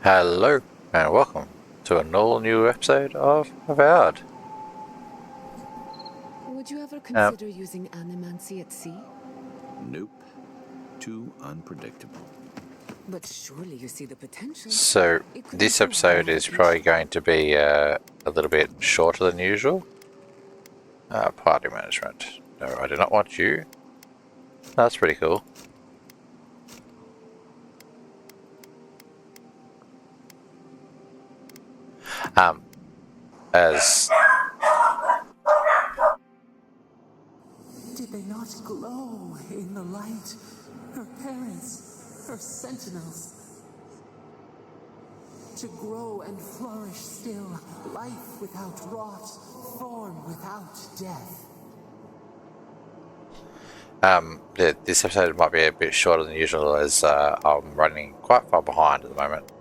Hello, and welcome to an all-new episode of Avowed. Would you ever consider using animancy at sea? Nope. Too unpredictable. But surely you see the potential. So, this episode is probably going to be a little bit shorter than usual. Party management. No, I do not want you. That's pretty cool. As Did they not glow in the light? Her parents, her sentinels. To grow and flourish still, life without rot, form without death. this episode might be a bit shorter than usual as I'm running quite far behind at the moment.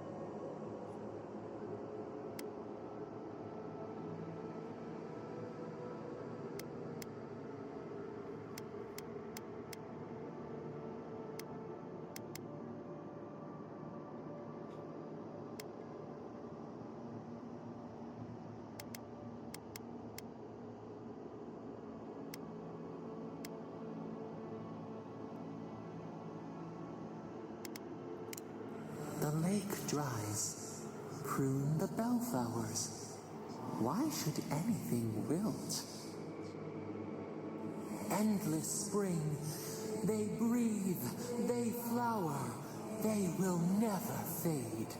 The lake dries. Prune the bellflowers. Why should anything wilt? Endless spring. They breathe. They flower. They will never fade.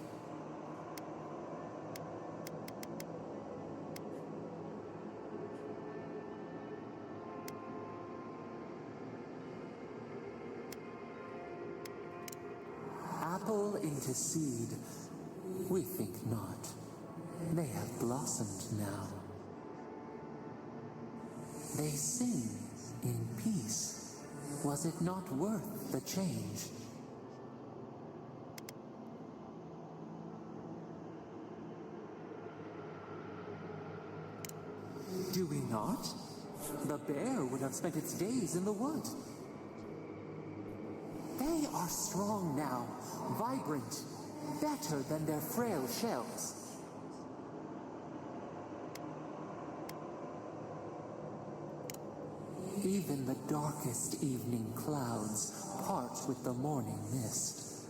Apple into seed. We think not. They have blossomed now. They sing in peace. Was it not worth the change? Do we not? The bear would have spent its days in the wood. They are strong now, vibrant, better than their frail shells. Even the darkest evening clouds part with the morning mist.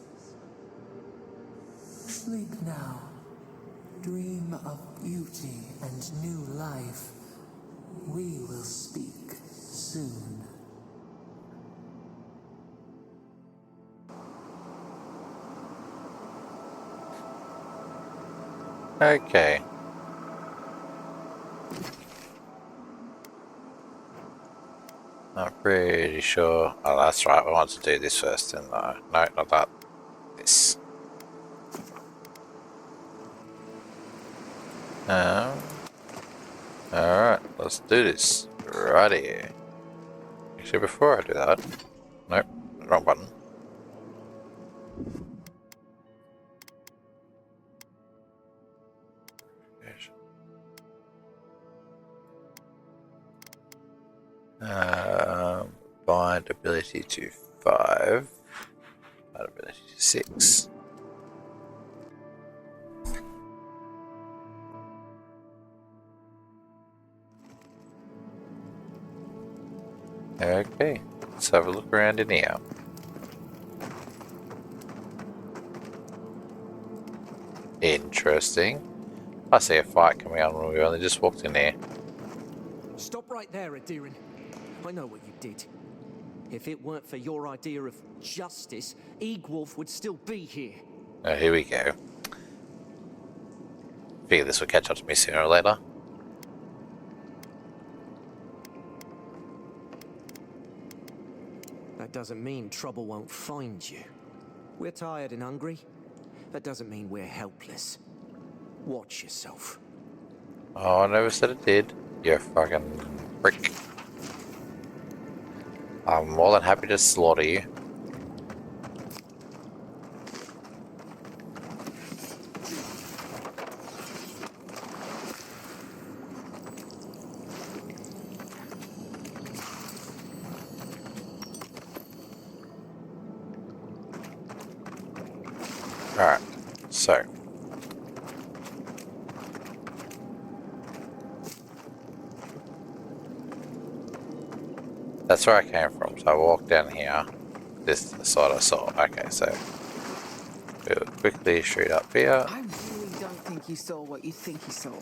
Sleep now. Dream of beauty and new life. We will speak soon. Okay. I'm pretty sure. Oh, that's right. I want to do this first, and no, not that. This. Alright, let's do this. Righty. Actually, before I do that. Nope, wrong button. Bind ability to 5. Bind ability to 6. Okay, let's have a look around in here. Interesting. I see a fight coming on when we only just walked in here. Stop right there, Adirin. I know what you did. If it weren't for your idea of justice, Egwolf would still be here. Oh, here we go. Figure this will catch up to me sooner or later. That doesn't mean trouble won't find you. We're tired and hungry. That doesn't mean we're helpless. Watch yourself. Oh, I never said it did. You fucking prick. I'm more than happy to slaughter you. Alright, so That's where I came from. So I walked down here. This side I saw. Okay, so we'll quickly shoot up here. I really don't think you saw what you think you saw.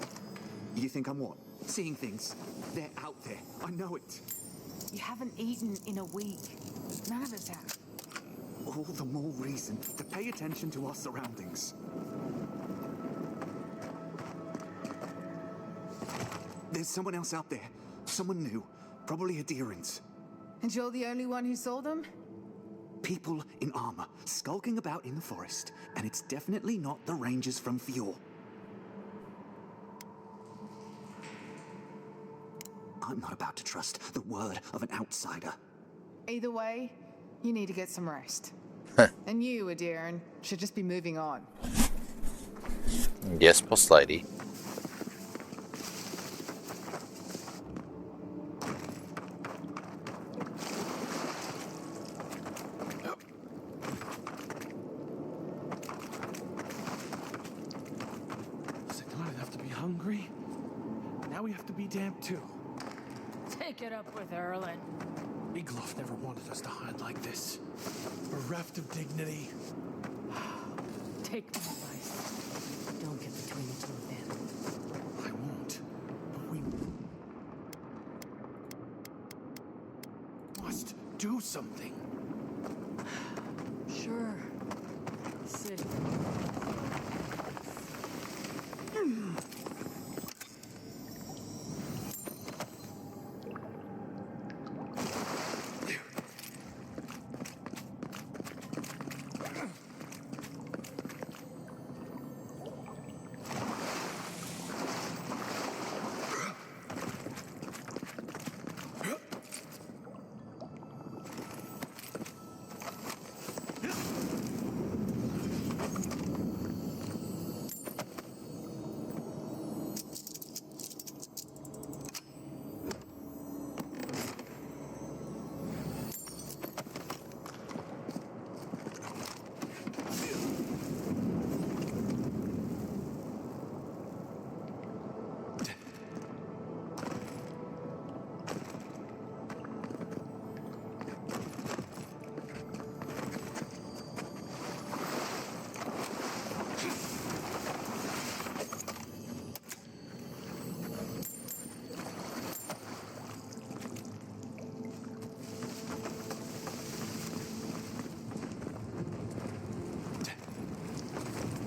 You think I'm what? Seeing things. They're out there. I know it. You haven't eaten in a week. None of us have. All the more reason to pay attention to our surroundings. There's someone else out there. Someone new. Probably Adherents. And you're the only one who saw them? People in armor, skulking about in the forest. And it's definitely not the Rangers from Fjord. I'm not about to trust the word of an outsider. Either way, you need to get some rest. And you, Adiran, should just be moving on. Yes, boss lady. Started have to be hungry. Now we have to be damp too. Take it up with Erlen. Iglof never wanted us to hide like this. Bereft of dignity. Take my advice. Don't get between the two of them. I won't. But we must do something. Sure. Sit.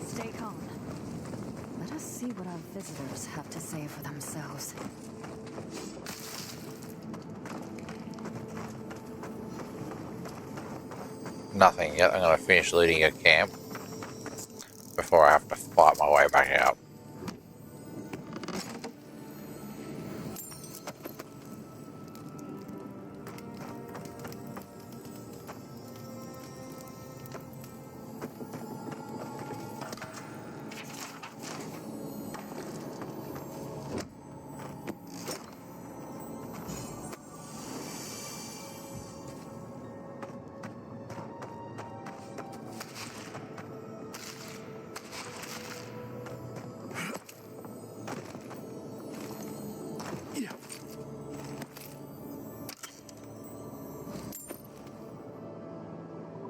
Stay calm. Let us see what our visitors have to say for themselves. Nothing yet. I'm going to finish looting a camp before I have to fight my way back out.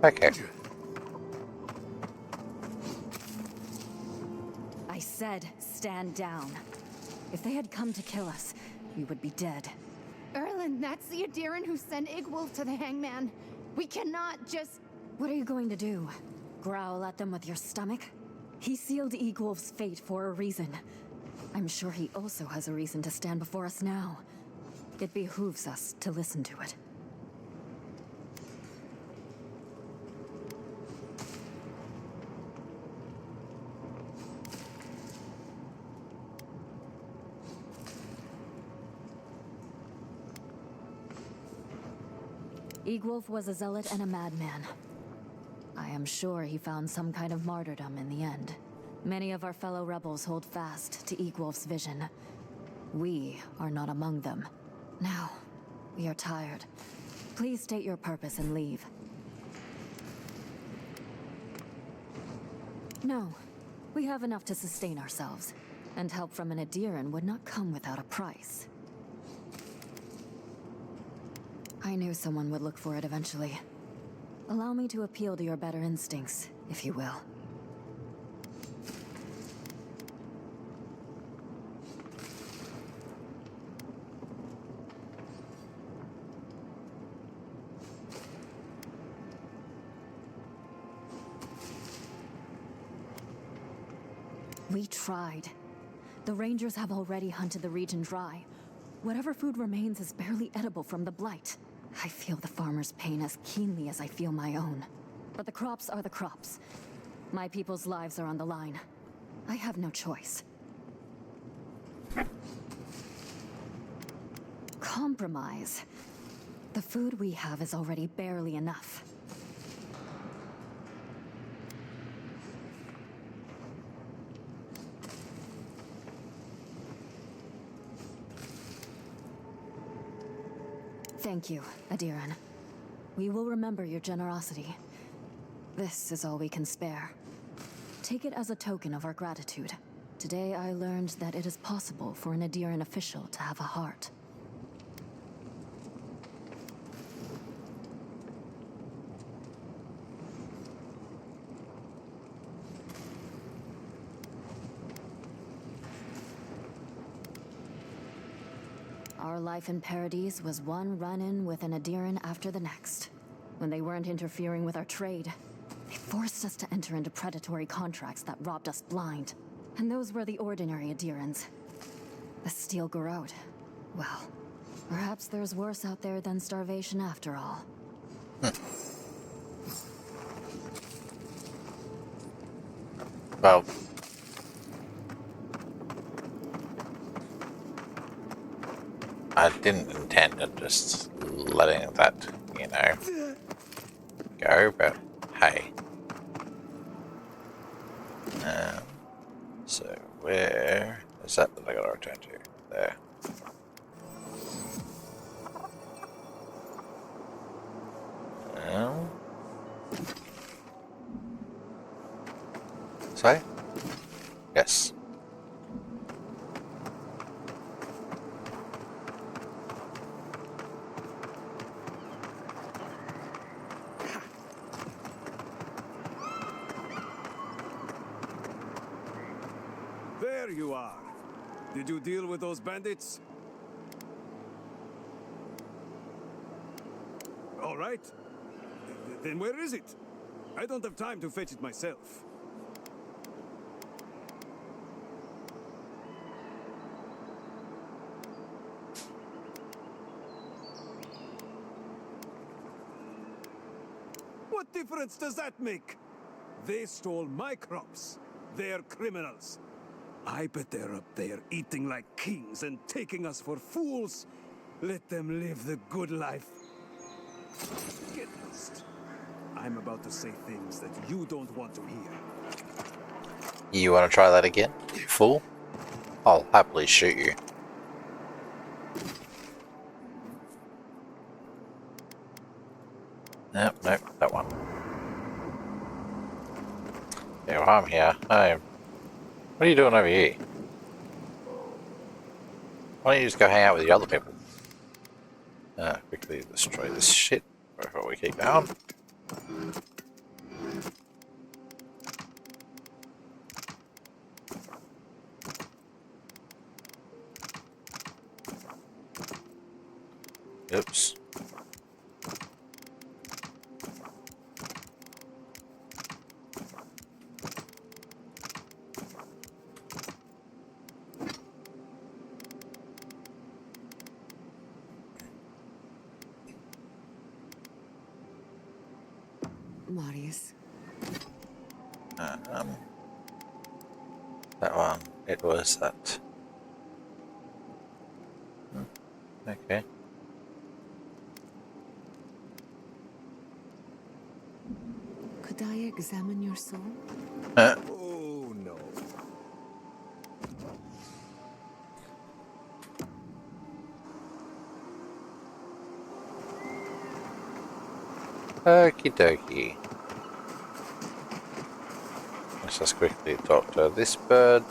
Okay. I said, stand down. If they had come to kill us, we would be dead. Erlen, that's the Adiran who sent Igwolf to the hangman. We cannot just... What are you going to do? Growl at them with your stomach? He sealed Igwolf's fate for a reason. I'm sure he also has a reason to stand before us now. It behooves us to listen to it. Igwolf was a zealot and a madman. I am sure he found some kind of martyrdom in the end. Many of our fellow rebels hold fast to Igwolf's vision. We are not among them. Now, we are tired. Please state your purpose and leave. No, we have enough to sustain ourselves, and help from an Adiran would not come without a price. I knew someone would look for it eventually. Allow me to appeal to your better instincts, if you will. We tried. The Rangers have already hunted the region dry. Whatever food remains is barely edible from the blight. I feel the farmer's pain as keenly as I feel my own. But the crops are the crops. My people's lives are on the line. I have no choice. Compromise. The food we have is already barely enough. Thank you, Adiran. We will remember your generosity. This is all we can spare. Take it as a token of our gratitude. Today I learned that it is possible for an Adiran official to have a heart. Our life in Paradise was one run-in with an Adiran after the next. When they weren't interfering with our trade, they forced us to enter into predatory contracts that robbed us blind. And those were the ordinary Adirans. The Steel Garrote. Well, perhaps there's worse out there than starvation after all. Well, I didn't intend on just letting that, you know, go, but hey. So where is that I gotta return to? There. Sorry? Yes. There you are. Did you deal with those bandits? All right. Then where is it? I don't have time to fetch it myself. What difference does that make? They stole my crops. They're criminals. I bet they're up there eating like kings and taking us for fools. Let them live the good life. Get lost. I'm about to say things that you don't want to hear. You want to try that again, you fool? I'll happily shoot you. Nope, nope, that one. Yeah, well, I'm here. What are you doing over here? Why don't you just go hang out with the other people? Quickly destroy this shit before we keep going. Oops. Marius. That one. It was that. Okay. Could I examine your soul? Oh, no. Okie dokie. Let's just quickly talk to this bird.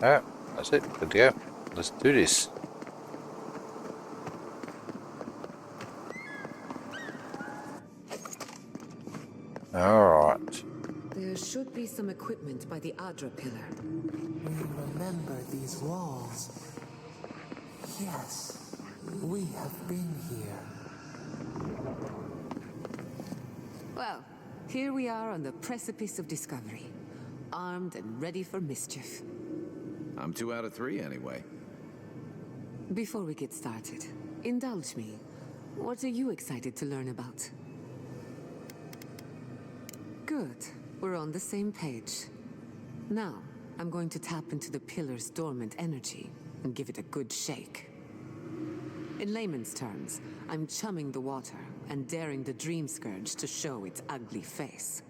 Alright, that's it. Good to go. Let's do this. Alright. There should be some equipment by the Adra pillar. We remember these walls. Yes, we have been here. Well, here we are on the precipice of discovery, armed and ready for mischief. I'm 2 out of 3 anyway. Before we get started, indulge me. What are you excited to learn about? Good. We're on the same page. Now, I'm going to tap into the pillar's dormant energy and give it a good shake. In layman's terms, I'm chumming the water and daring the Dream Scourge to show its ugly face.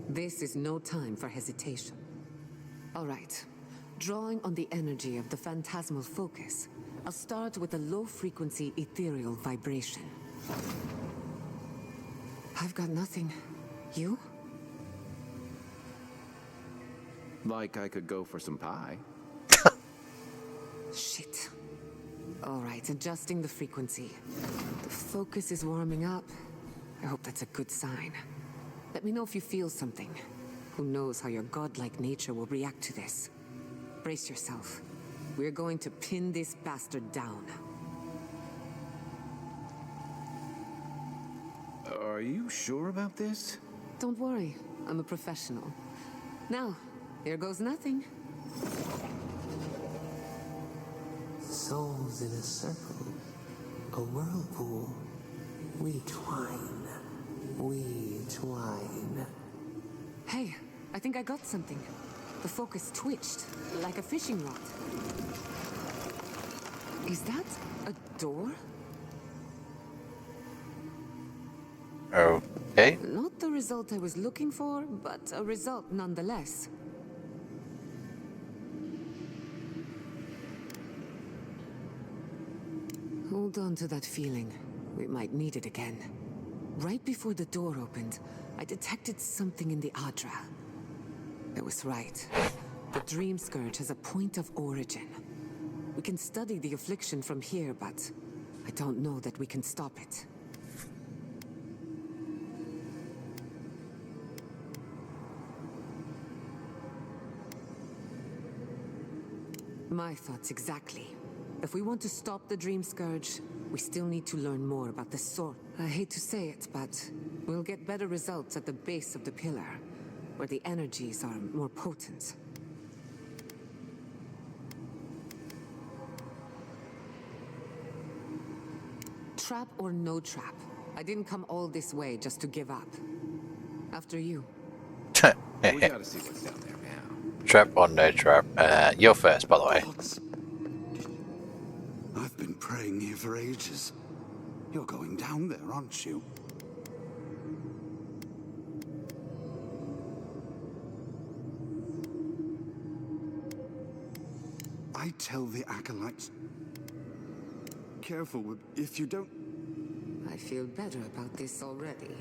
This is no time for hesitation. All right. Drawing on the energy of the phantasmal focus, I'll start with a low-frequency ethereal vibration. I've got nothing. You? Like I could go for some pie. Shit. All right, adjusting the frequency. The focus is warming up. I hope that's a good sign. Let me know if you feel something. Who knows how your godlike nature will react to this. Brace yourself. We're going to pin this bastard down. Are you sure about this? Don't worry, I'm a professional. Now, here goes nothing. Souls in a circle, a whirlpool. We twine, we twine. Hey, I think I got something. The focus twitched, like a fishing rod. Is that a door? Okay. Not the result I was looking for, but a result nonetheless. Hold on to that feeling. We might need it again. Right before the door opened, I detected something in the Adra. I was right. The Dream Scourge has a point of origin. We can study the affliction from here, but I don't know that we can stop it. My thoughts exactly. If we want to stop the Dream Scourge, we still need to learn more about the sword. I hate to say it, but we'll get better results at the base of the pillar, where the energies are more potent. Trap or no trap, I didn't come all this way just to give up. After you. We gotta see what's down there now. Trap or no trap? You're first, by the way. I've been praying here for ages. You're going down there, aren't you? I tell the acolytes, careful if you don't. I feel better about this already.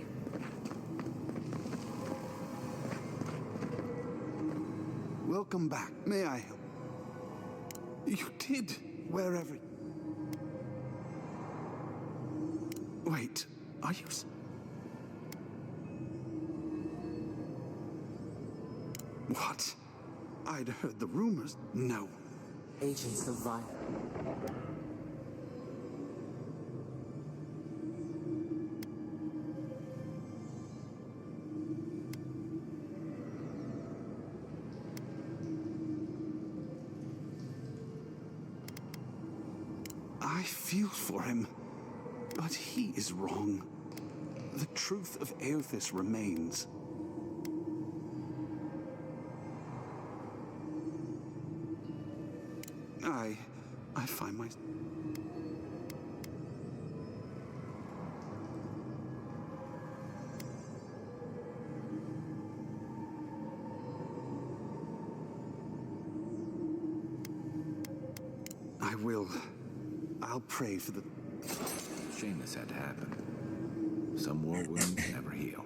Welcome back. May I help? You did, wherever. Wait, are you? What? I'd heard the rumors. No. Agents of violence. I feel for him, but he is wrong. The truth of Aothis remains. I find my... I will. I'll pray for the... Shame this had to happen. Some war wounds never heal.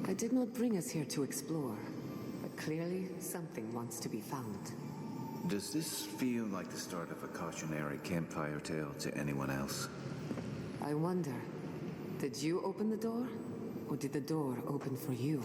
I did not bring us here to explore, but clearly something wants to be found. Does this feel like the start of a cautionary campfire tale to anyone else? I wonder, did you open the door? Or did the door open for you?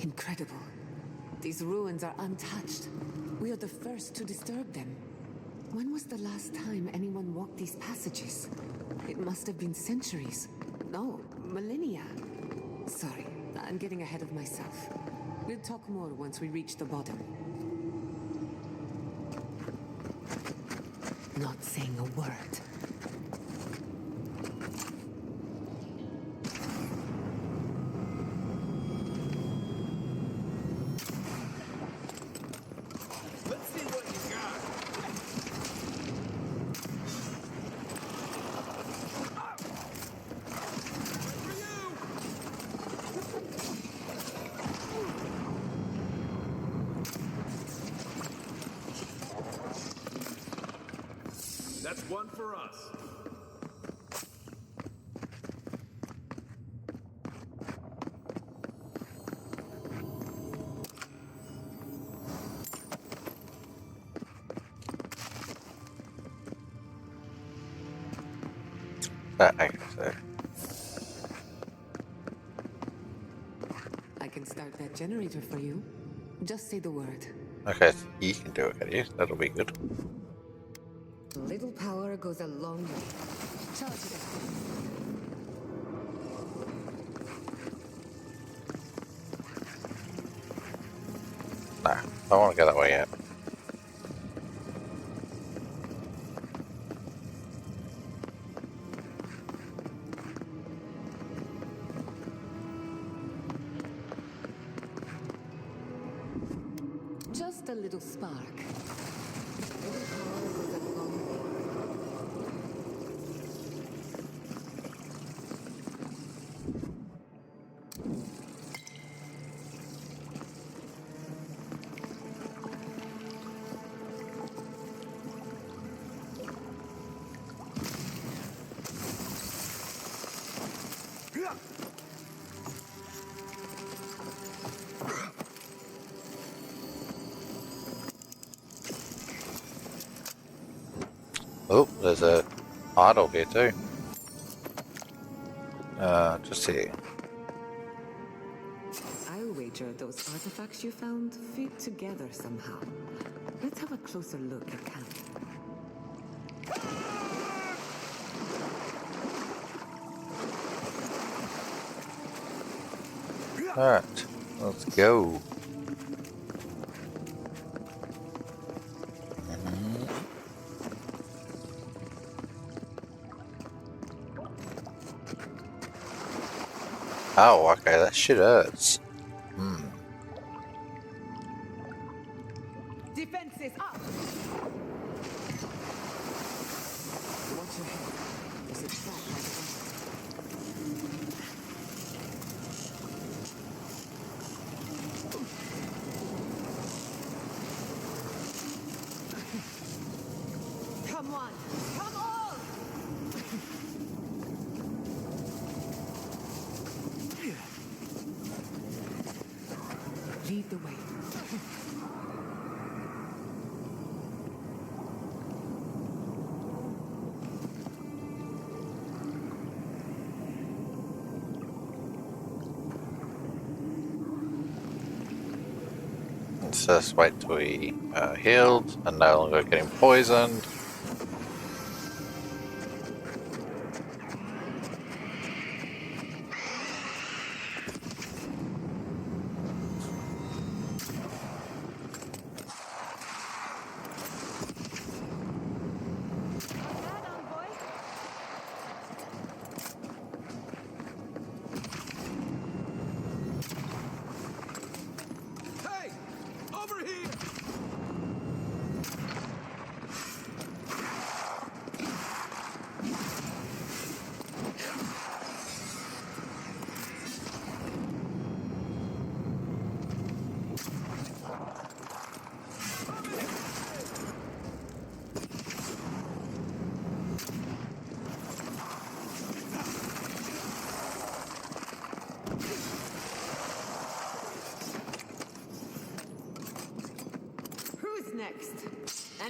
Incredible. These ruins are untouched. We are the first to disturb them. When was the last time anyone walked these passages? It must have been centuries. No, millennia. Sorry, I'm getting ahead of myself. We'll talk more once we reach the bottom. Not saying a word. That's one for us. I can start that generator for you. Just say the word. Okay, you can do it, can you? That'll be good. A little power goes a long way. Charge it up. Nah, I don't want to go that way yet. Just a little spark. Little power goes a long way. Oh, there's a idol here too. Just here. I'll wager those artifacts you found fit together somehow. Let's have a closer look at camp. Alright, let's go. Oh, okay, that shit hurts. Defenses up! Watch your head. There's a trap by the bottom. Come on! Come on! Lead the way. Let's just wait till we healed and no longer getting poisoned.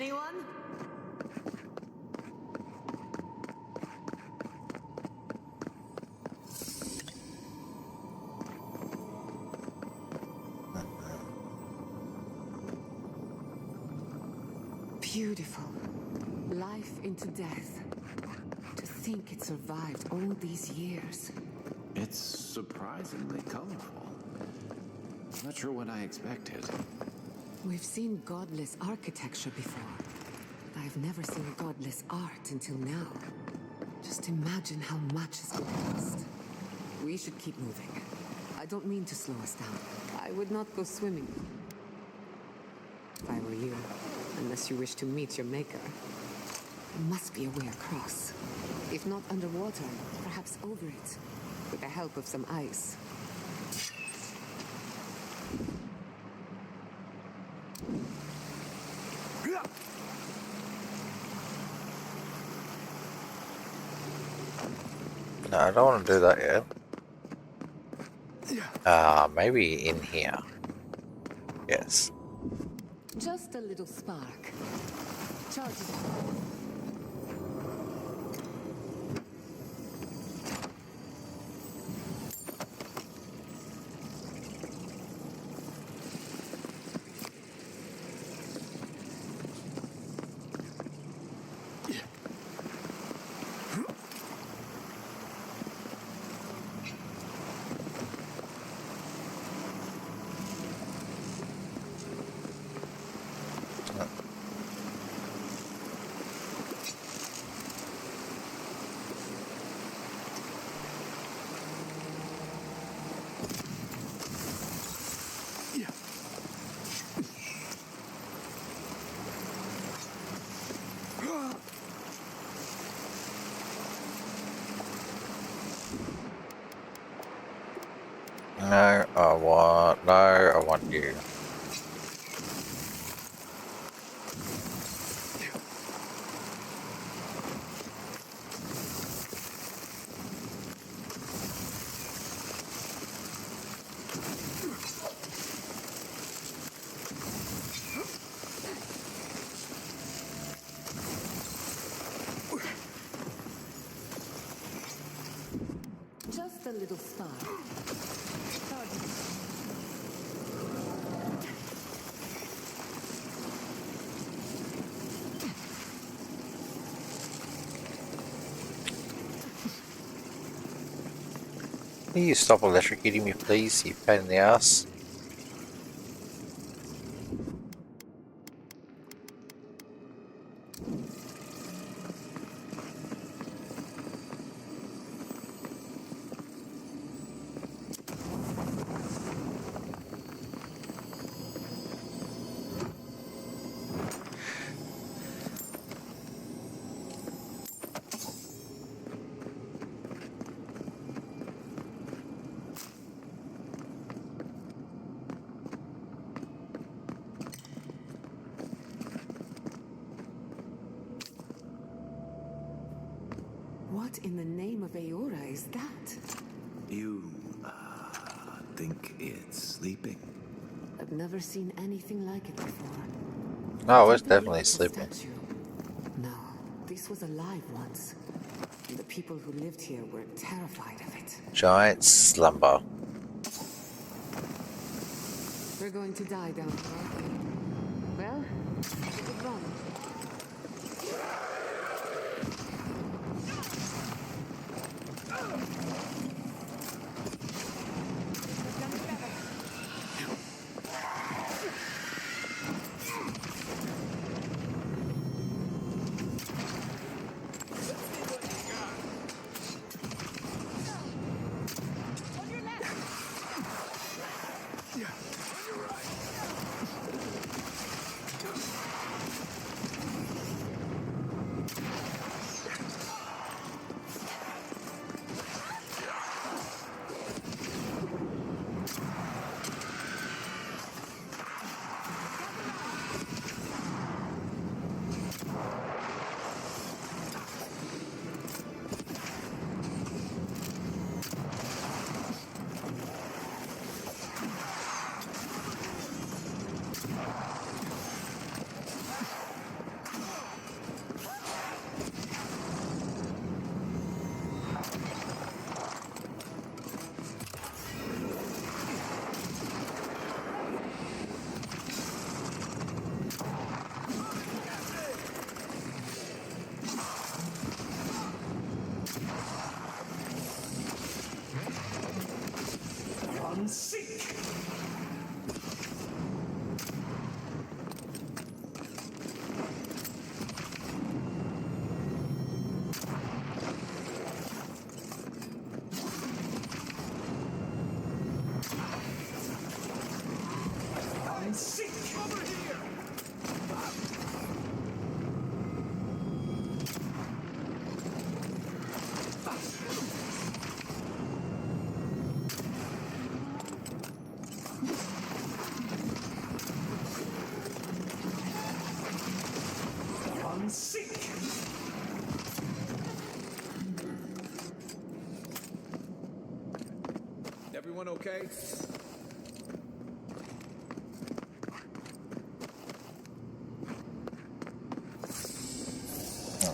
Anyone? Beautiful. Life into death. To think it survived all these years. It's surprisingly colorful. Not sure what I expected. We've seen godless architecture before, but I've never seen godless art until now. Just imagine how much has been lost. We should keep moving. I don't mean to slow us down. I would not go swimming if I were you, unless you wish to meet your maker. There must be a way across. If not underwater, perhaps over it, with the help of some ice. No, I don't want to do that yet. Maybe in here. Yes. Just a little spark. Charge it up. No, I want you. Just a little spark. Charge it up. Can you stop electrocuting me, please, you pain in the ass? What in the name of Aora is that? You, think it's sleeping? I've never seen anything like it before. No, it's Something definitely like a sleeping. statue. No, this was alive once. And the people who lived here were terrified of it. Giant slumber. We're going to die down here. Well, we could run.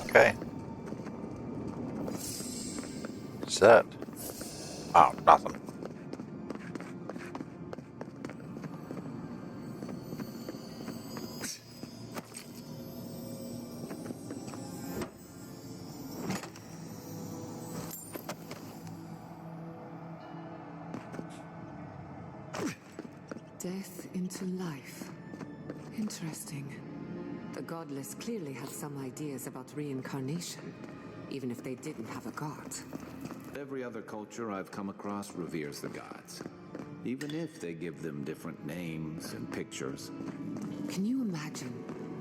Okay. What's that? Oh, nothing. Death into life. Interesting. The godless clearly had some ideas about reincarnation, even if they didn't have a god. Every other culture I've come across reveres the gods, even if they give them different names and pictures. Can you imagine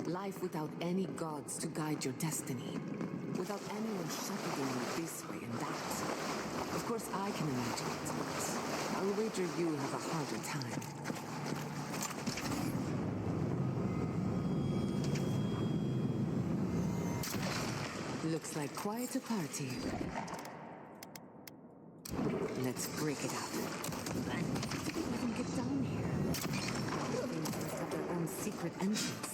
life without any gods to guide your destiny? Without anyone shepherding you this way and that? Of course I can imagine it, but I'll wager you have a harder time. Looks like quite a party. Let's break it up. How did we even get down here? Things must have their own secret entrance.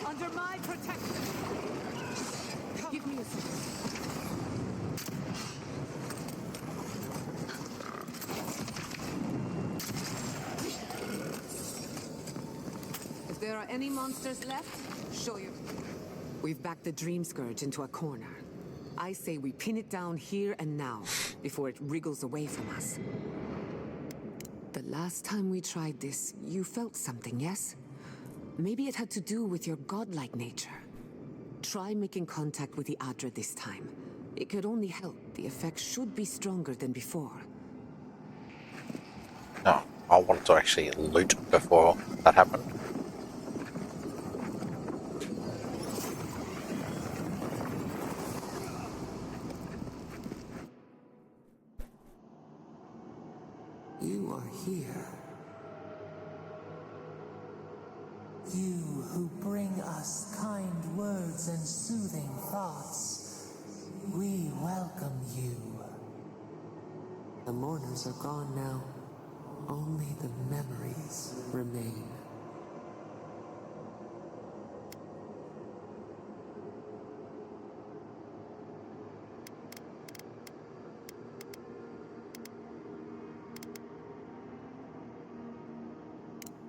Under my protection. Give me a second. If there are any monsters left, show you. We've backed the Dream Scourge into a corner. I say we pin it down here and now, before it wriggles away from us. The last time we tried this, you felt something, yes? Maybe it had to do with your godlike nature. Try making contact with the Adra this time. It could only help. The effect should be stronger than before. No, I wanted to actually loot before that happened. You are here. You who bring us kind words and soothing thoughts. We welcome you. The mourners are gone now. Only the memories remain.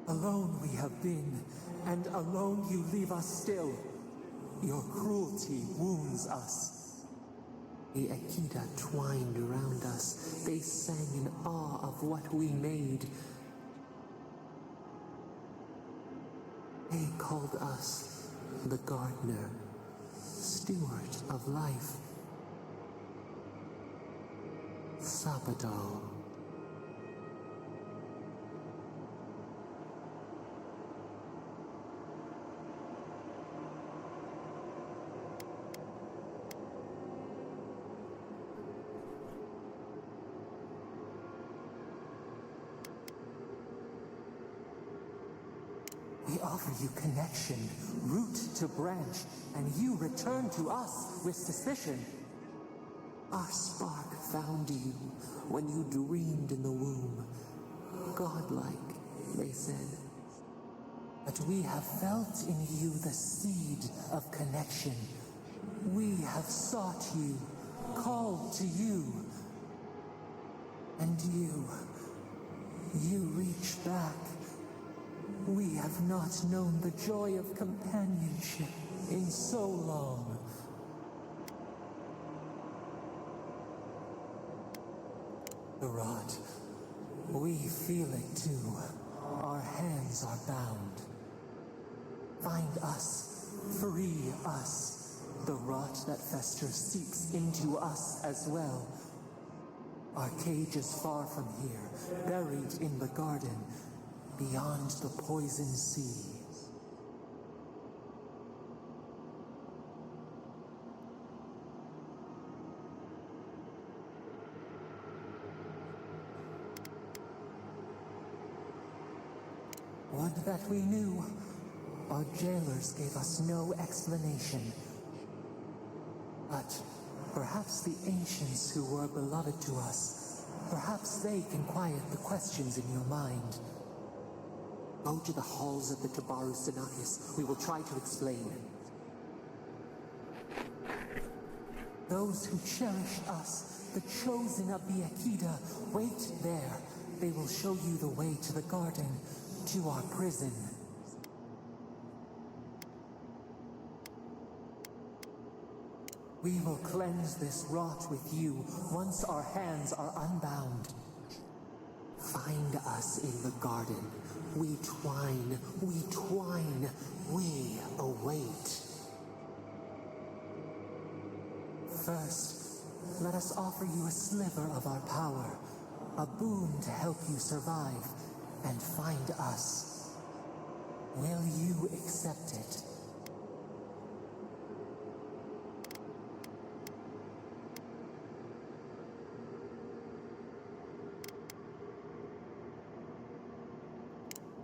Alone we have been, and alone you leave us still. Your cruelty wounds us. The Akita twined around us. They sang in awe of what we made. They called us the gardener, steward of life. Sabadal. We offer you connection, root to branch, and you return to us with suspicion. Our spark found you when you dreamed in the womb. Godlike, they said. But we have felt in you the seed of connection. We have sought you, called to you. And you reach back. We have not known the joy of companionship in so long. The rot, We feel it too. Our hands are bound. Find us. Free us. The rot that festers seeps into us as well. Our cage is far from here, buried in the garden, beyond the poison sea. Would that we knew. Our jailers gave us no explanation. But perhaps the ancients who were beloved to us, perhaps they can quiet the questions in your mind. Go to the halls of the Tabaru Sinakis. We will try to explain. Those who cherish us, the chosen of the Akida, wait there. They will show you the way to the garden, to our prison. We will cleanse this rot with you once our hands are unbound. Find us in the garden. We twine, we await. First, let us offer you a sliver of our power, a boon to help you survive and find us. Will you accept it?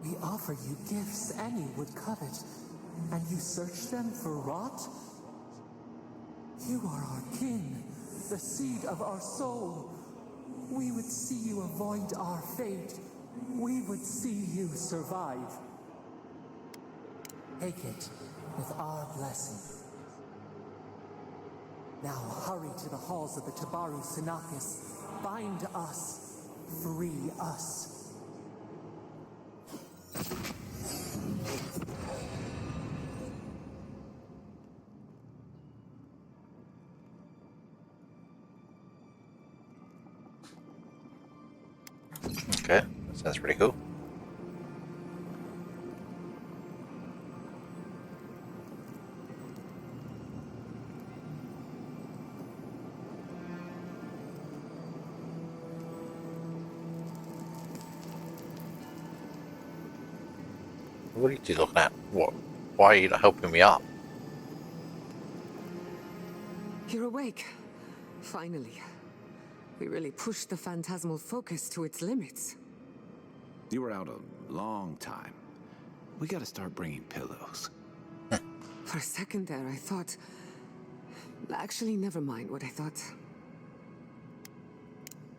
We offer you gifts any would covet, and you search them for rot? You are our kin, the seed of our soul. We would see you avoid our fate. We would see you survive. Take it with our blessing. Now hurry to the halls of the Tabaru Sinakis. Bind us. Free us. Okay, that sounds pretty cool. What are you looking at? What? Why are you not helping me up? You're awake. Finally. We really pushed the phantasmal focus to its limits. You were out a long time. We gotta start bringing pillows. For a second there, I thought... Actually, never mind what I thought.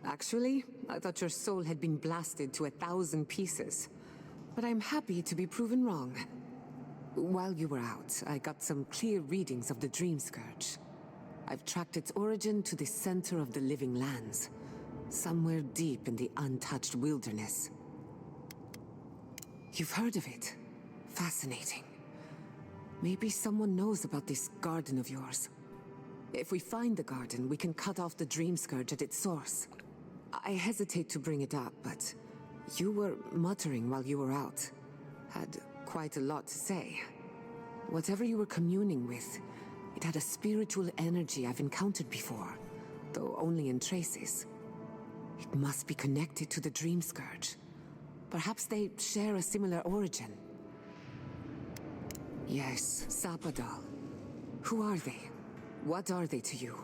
Actually, I thought your soul had been blasted to 1,000 pieces. But I'm happy to be proven wrong. While you were out, I got some clear readings of the Dream Scourge. I've tracked its origin to the center of the living lands, somewhere deep in the untouched wilderness. You've heard of it? Fascinating. Maybe someone knows about this garden of yours. If we find the garden, we can cut off the Dream Scourge at its source. I hesitate to bring it up, but you were muttering while you were out. Had quite a lot to say. Whatever you were communing with, it had a spiritual energy I've encountered before, though only in traces. It must be connected to the Dream Scourge. Perhaps they share a similar origin. Yes, Sapadal. Who are they? What are they to you?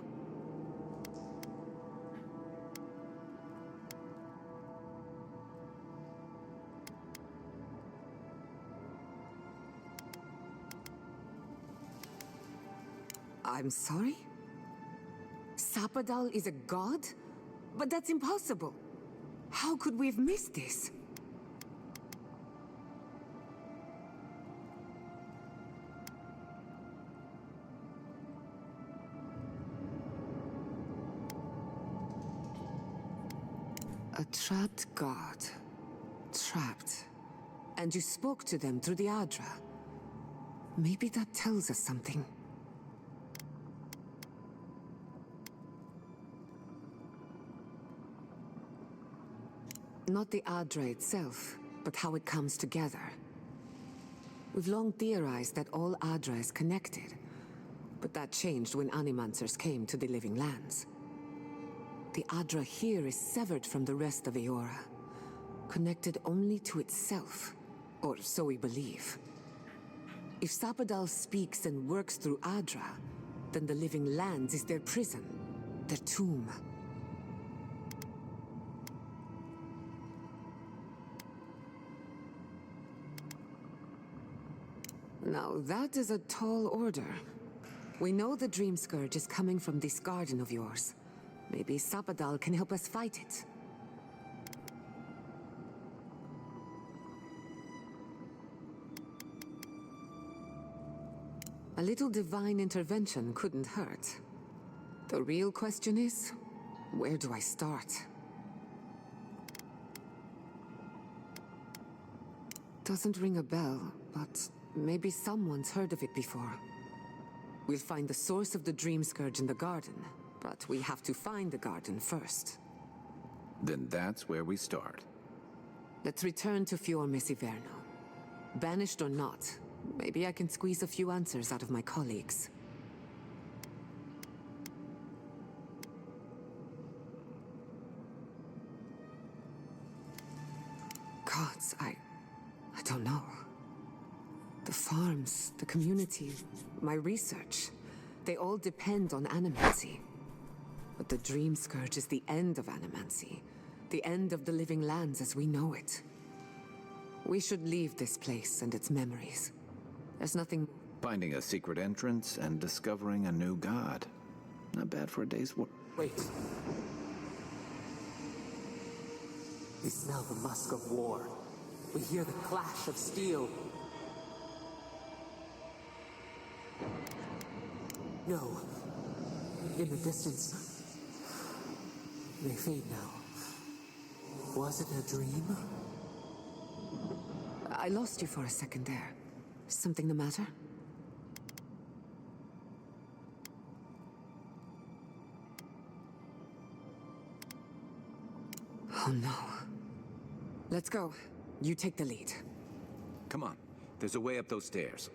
I'm sorry? Sapadal is a god? But that's impossible. How could we have missed this? A trapped god. Trapped. And you spoke to them through the Adra. Maybe that tells us something. Not the Adra itself, but how it comes together. We've long theorized that all Adra is connected, but that changed when Animancers came to the Living Lands. The Adra here is severed from the rest of Eora, connected only to itself, or so we believe. If Sapadal speaks and works through Adra, then the Living Lands is their prison, their tomb. Now that is a tall order. We know the Dream Scourge is coming from this garden of yours. Maybe Sapadal can help us fight it. A little divine intervention couldn't hurt. The real question is, where do I start? Doesn't ring a bell, but maybe someone's heard of it before. We'll find the source of the Dream Scourge in the garden, but we have to find the garden first. Then that's where we start. Let's return to Fior Mesiverno. Banished or not, maybe I can squeeze a few answers out of my colleagues. Gods, I don't know. The farms, the community, my research, they all depend on animancy. But the Dream Scourge is the end of animancy, the end of the Living Lands as we know it. We should leave this place and its memories. There's nothing... Finding a secret entrance and discovering a new god. Not bad for a day's work. Wait. We smell the musk of war. We hear the clash of steel. No. In the distance. They fade now. Was it a dream? I lost you for a second there. Something the matter? Oh no. Let's go. You take the lead. Come on. There's a way up those stairs.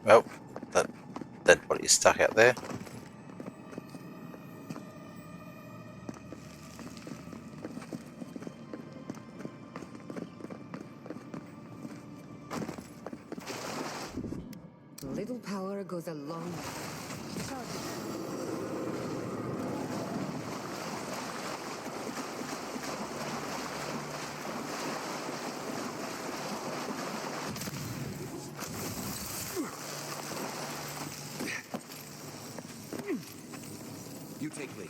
Well, that dead body is stuck out there. Little power goes a long way. You take lead.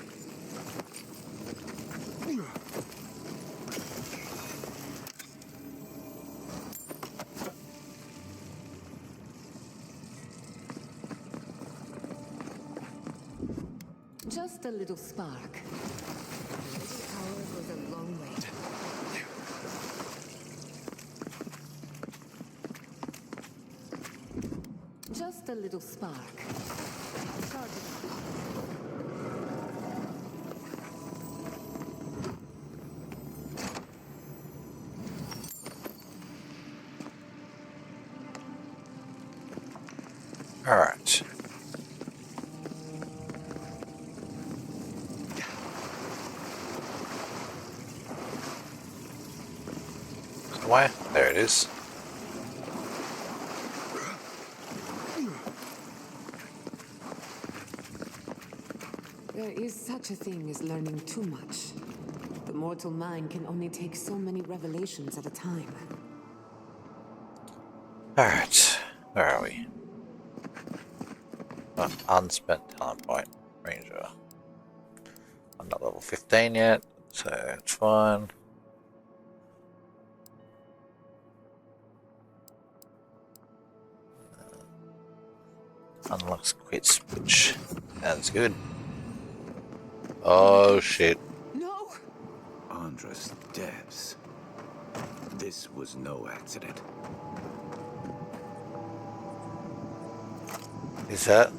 Just a little spark. Little power goes a long way. Just a little spark. All right. Why? There it is. There is such a thing as learning too much. The mortal mind can only take so many revelations at a time. Alright. Where are we? Unspent talent point. Ranger. I'm not level 15 yet, so it's fine. Unlocks quit switch. That's good. Oh shit. No! Andra's depths. This was no accident. Is that?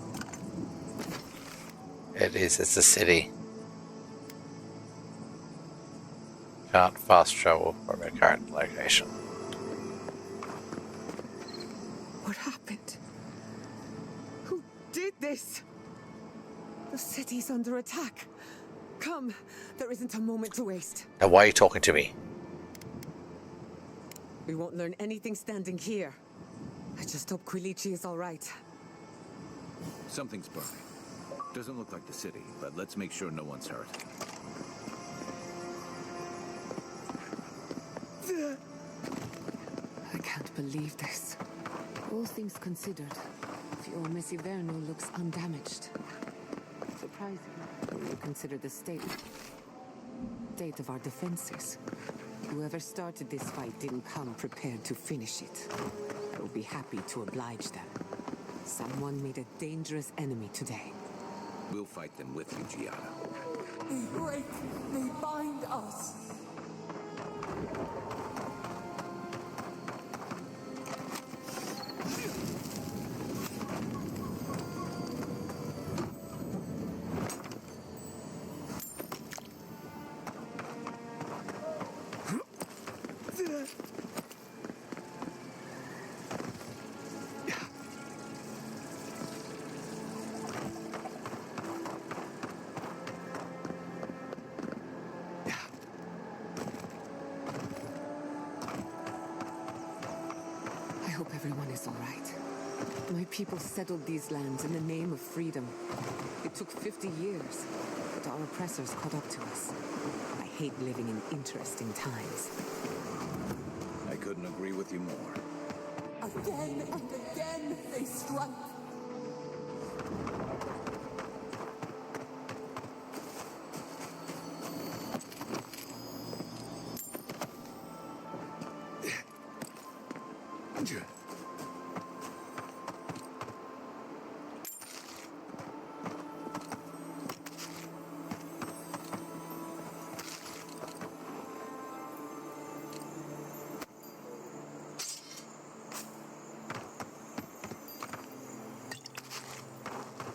It is. It's a city. Can't fast travel from your current location. What happened? Who did this? The city's under attack. Come, there isn't a moment to waste. Now, why are you talking to me? We won't learn anything standing here. I just hope Quilichi is all right. Something's burning. Doesn't look like the city, but let's make sure no one's hurt. I can't believe this. All things considered, Fiume Siverno looks undamaged. Surprising when you consider the state of our defenses. Whoever started this fight didn't come prepared to finish it. I will be happy to oblige them. Someone made a dangerous enemy today. We'll fight them with you, Giada. They break, they bind us. I hope everyone is all right. My people settled these lands in the name of freedom. It took 50 years, but our oppressors caught up to us. I hate living in interesting times. I couldn't agree with you more. Again and again they strike.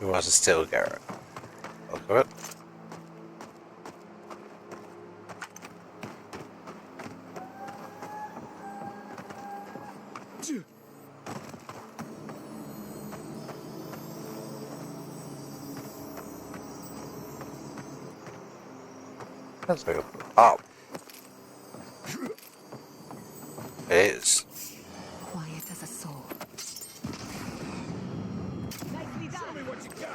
It was a still Garrett. Look at it. That's like up. It is. Quiet as a soul. Show me what you got.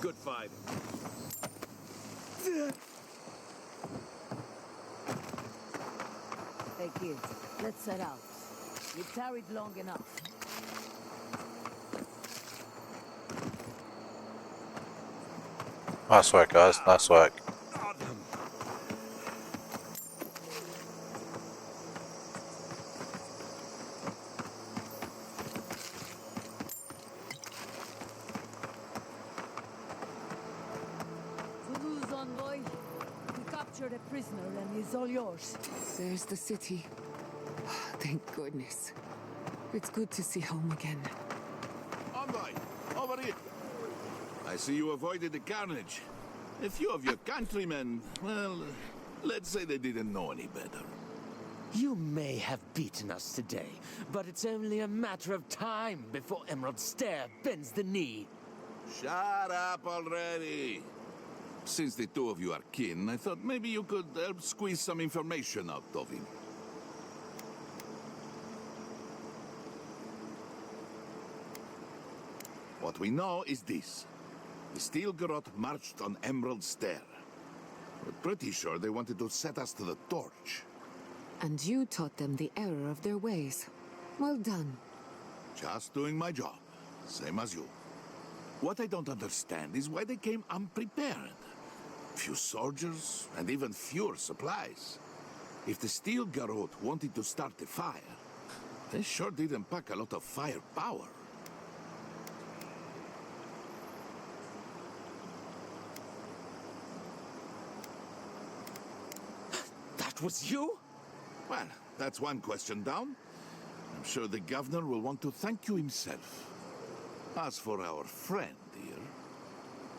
Good fight. Hey kids, let's set out. We've tarried long enough. Nice work, guys. Nice work. Good news, envoy. We captured a prisoner and he's all yours. There's the city. Thank goodness. It's good to see home again. Envoy, over here. I see you avoided the carnage. A few of your countrymen, well, let's say they didn't know any better. You may have beaten us today, but it's only a matter of time before Emerald Stair bends the knee. Shut up already. Since the two of you are kin, I thought maybe you could help squeeze some information out of him. What we know is this. The Stilgarroth marched on Emerald Stair. We're pretty sure they wanted to set us to the torch. And you taught them the error of their ways. Well done. Just doing my job, same as you. What I don't understand is why they came unprepared. Few soldiers, and even fewer supplies. If the Steel Garrote wanted to start a fire, they sure didn't pack a lot of firepower. That was you? Well, that's one question down. I'm sure the governor will want to thank you himself. As for our friend here...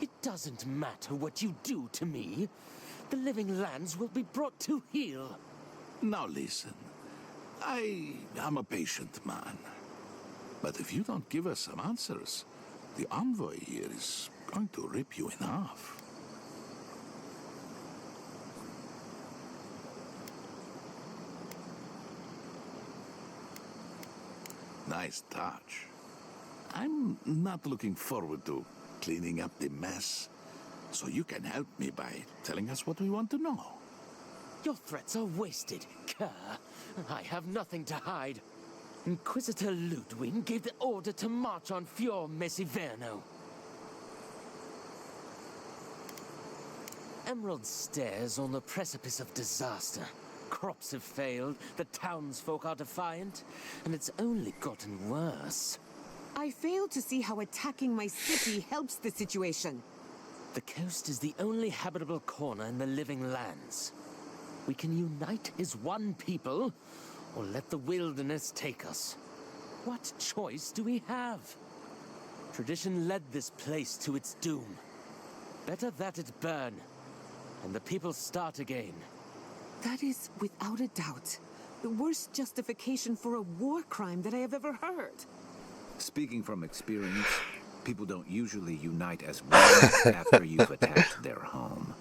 It doesn't matter what you do to me. The living lands will be brought to heel. Now listen, I am a patient man. But if you don't give us some answers, the envoy here is going to rip you in half. Nice touch. I'm not looking forward to cleaning up the mess, so you can help me by telling us what we want to know. Your threats are wasted, Kerr. I have nothing to hide. Inquisitor Ludwig gave the order to march on Fior Mesiverno. Emerald stares on the precipice of disaster. Crops have failed, the townsfolk are defiant, and it's only gotten worse. I fail to see how attacking my city helps the situation. The coast is the only habitable corner in the living lands. We can unite as one people, or let the wilderness take us. What choice do we have? Tradition led this place to its doom. Better that it burn, and the people start again. That is, without a doubt, the worst justification for a war crime that I have ever heard. Speaking from experience, people don't usually unite as one after you've attacked their home.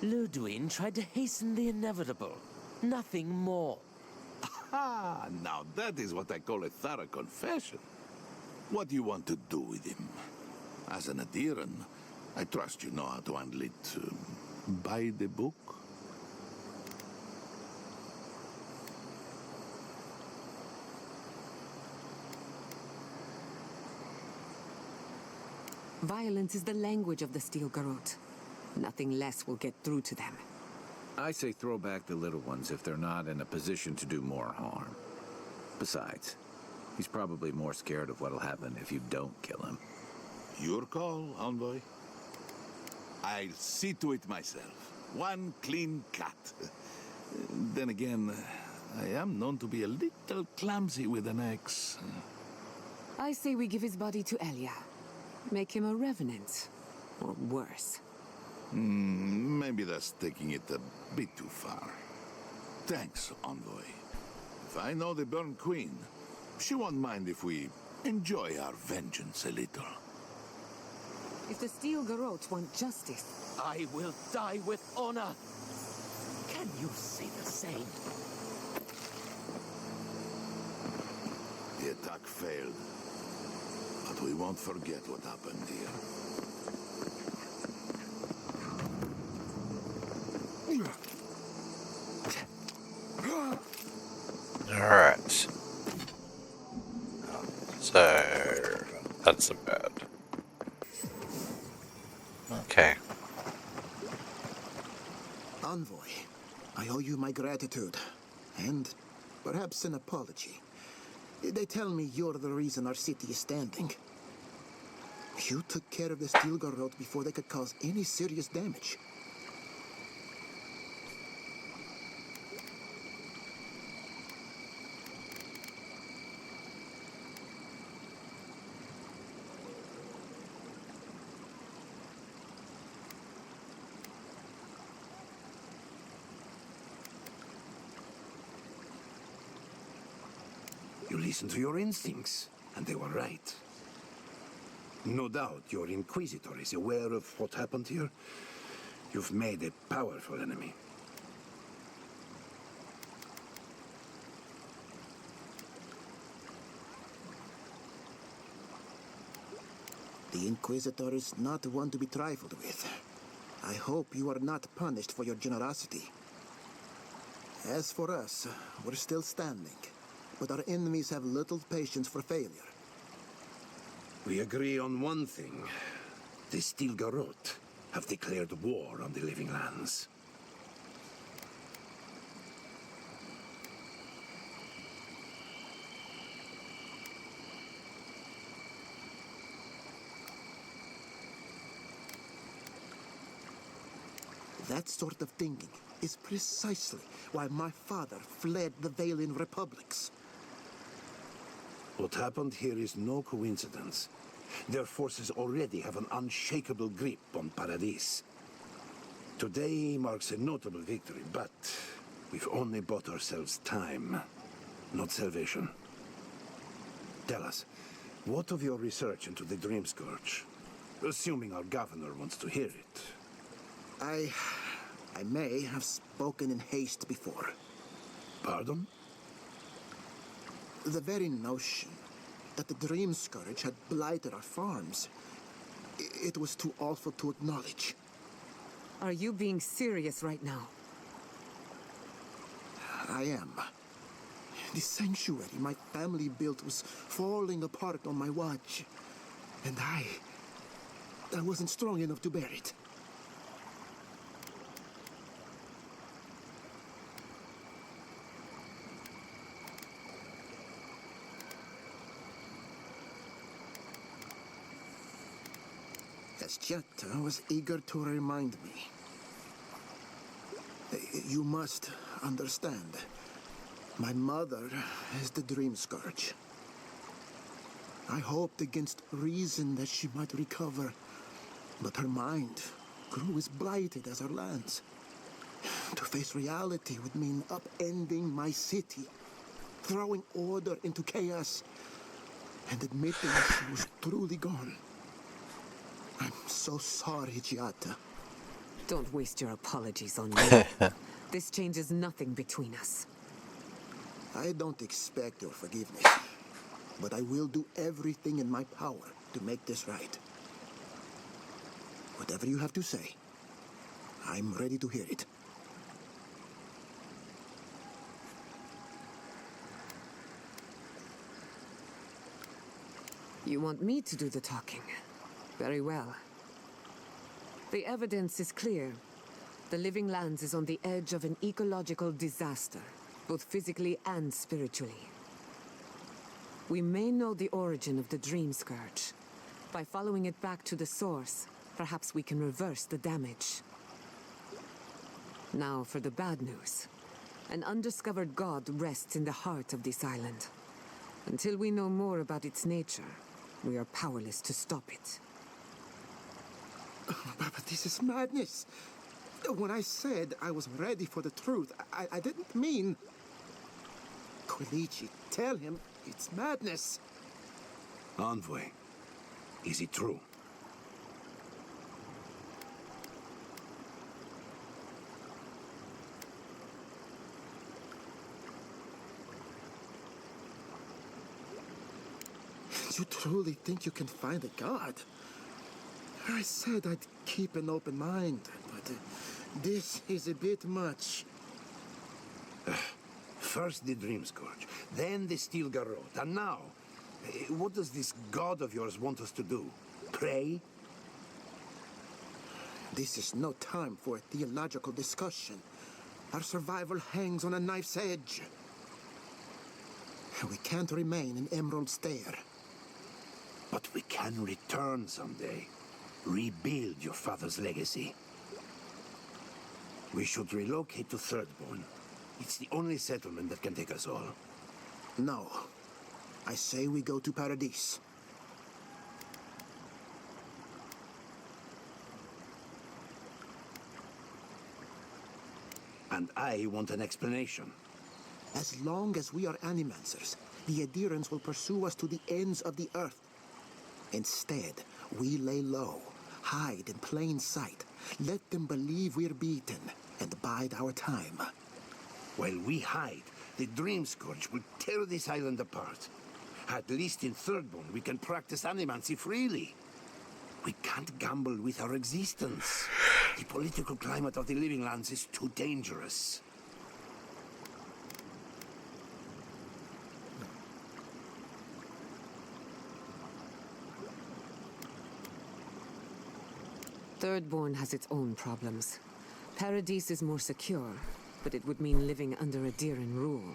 Ludwig tried to hasten the inevitable. Nothing more. Ah, now that is what I call a thorough confession. What do you want to do with him? As an Adiran, I trust you know how to handle it by the book. Violence is the language of the Steel Garrote. Nothing less will get through to them. I say throw back the little ones if they're not in a position to do more harm. Besides, he's probably more scared of what'll happen if you don't kill him. Your call, envoy. I'll see to it myself. One clean cut. Then again, I am known to be a little clumsy with an axe. I say we give his body to Elia. Make him a revenant. Or worse. Maybe that's taking it a bit too far. Thanks, envoy. If I know the Burn Queen, she won't mind if we enjoy our vengeance a little. If the Steel Garrote want justice, I will die with honor. Can you say the same? The attack failed. But we won't forget what happened here. Alright. So, that's a bird. Okay. Envoy, I owe you my gratitude, and perhaps an apology. They tell me you're the reason our city is standing. You took care of the Steel Garrote before they could cause any serious damage. You listened to your instincts, and they were right. No doubt your Inquisitor is aware of what happened here. You've made a powerful enemy. The Inquisitor is not one to be trifled with. I hope you are not punished for your generosity. As for us, we're still standing, but our enemies have little patience for failure. We agree on one thing. The Steel Garrote have declared war on the living lands. That sort of thinking is precisely why my father fled the Valen republics. What happened here is no coincidence. Their forces already have an unshakable grip on Paradis. Today marks a notable victory, but we've only bought ourselves time, not salvation. Tell us, what of your research into the Dream Scourge? Assuming our governor wants to hear it. I may have spoken in haste before. Pardon? The very notion that the Dream Scourge had blighted our farms, it was too awful to acknowledge. Are you being serious right now? I am. The sanctuary my family built was falling apart on my watch. And I wasn't strong enough to bear it. As Jetta was eager to remind me. You must understand. My mother is the Dream Scourge. I hoped against reason that she might recover, but her mind grew as blighted as her lands. To face reality would mean upending my city, throwing order into chaos, and admitting she was truly gone. I'm so sorry, Giata. Don't waste your apologies on me. This changes nothing between us. I don't expect your forgiveness, but I will do everything in my power to make this right. Whatever you have to say, I'm ready to hear it. You want me to do the talking? Very well. The evidence is clear. The Living Lands is on the edge of an ecological disaster, both physically and spiritually. We may know the origin of the Dream Scourge. By following it back to the source, perhaps we can reverse the damage. Now for the bad news. An undiscovered god rests in the heart of this island. Until we know more about its nature, we are powerless to stop it. But this is madness. When I said I was ready for the truth, I didn't mean... Quilici, tell him it's madness. Envoy, is it true? You truly think you can find a god? I said I'd keep an open mind, but this is a bit much. First the Dream Scourge, then the Steel Garrote, and now, what does this god of yours want us to do? Pray? This is no time for a theological discussion. Our survival hangs on a knife's edge. We can't remain in Emerald Stair. But we can return someday. Rebuild your father's legacy. We should relocate to Thirdborn. It's the only settlement that can take us all. No. I say we go to Paradis. And I want an explanation. As long as we are Animancers, the Adherents will pursue us to the ends of the earth. Instead, we lay low, hide in plain sight, let them believe we're beaten, and bide our time. While we hide, the Dream Scourge will tear this island apart. At least in Thirdborn, we can practice animancy freely. We can't gamble with our existence. The political climate of the Living Lands is too dangerous. Thirdborn has its own problems. Paradis is more secure, but it would mean living under Adheran rule.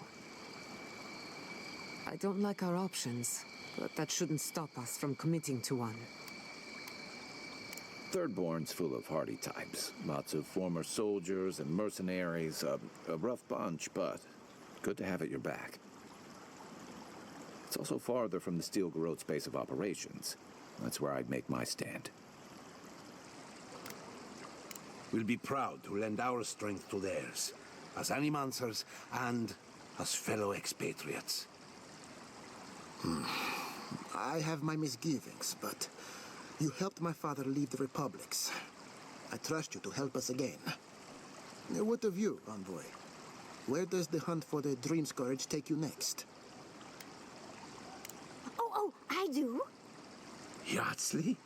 I don't like our options, but that shouldn't stop us from committing to one. Thirdborn's full of hardy types. Lots of former soldiers and mercenaries. A rough bunch, but good to have at your back. It's also farther from the Steel Garrote's base of operations. That's where I'd make my stand. We'll be proud to lend our strength to theirs, as Animancers and as fellow expatriates. I have my misgivings, but you helped my father leave the Republics. I trust you to help us again. What of you, Envoy? Where does the hunt for the Dream Scourge take you next? Oh, I do. Yardsley?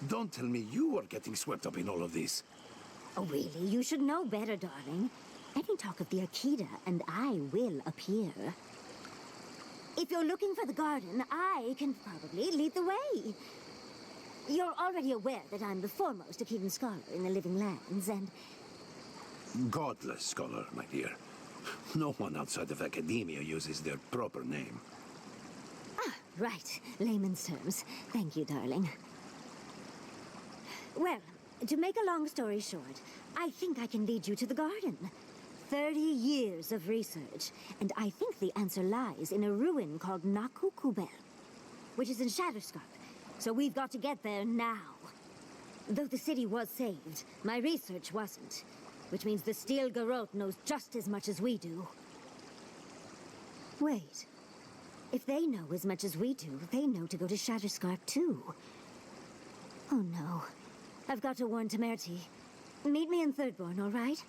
Don't tell me you are getting swept up in all of this. Oh, really? You should know better, darling. Any talk of the Akita, and I will appear. If you're looking for the garden, I can probably lead the way. You're already aware that I'm the foremost Akitan scholar in the Living Lands, and... Godless scholar, my dear. No one outside of academia uses their proper name. Ah, right. Layman's terms. Thank you, darling. Well, to make a long story short, I think I can lead you to the garden. 30 years of research, and I think the answer lies in a ruin called Nakukubel, which is in Shatterscarp. So we've got to get there now. Though the city was saved, my research wasn't, which means the Steel Garrote knows just as much as we do. Wait. If they know as much as we do, they know to go to Shatterscarp too. Oh no. I've got to warn Temerity. Meet me in Thirdborn, all right?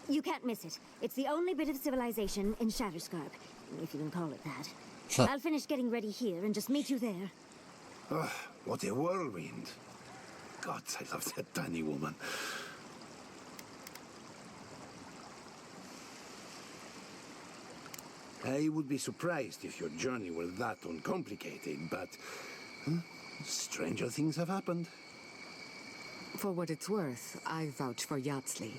You can't miss it. It's the only bit of civilization in Shatterscarp, if you can call it that. I'll finish getting ready here and just meet you there. Oh, what a whirlwind. God, I love that tiny woman. I would be surprised if your journey were that uncomplicated, but stranger things have happened. For what it's worth, I vouch for Yardsley.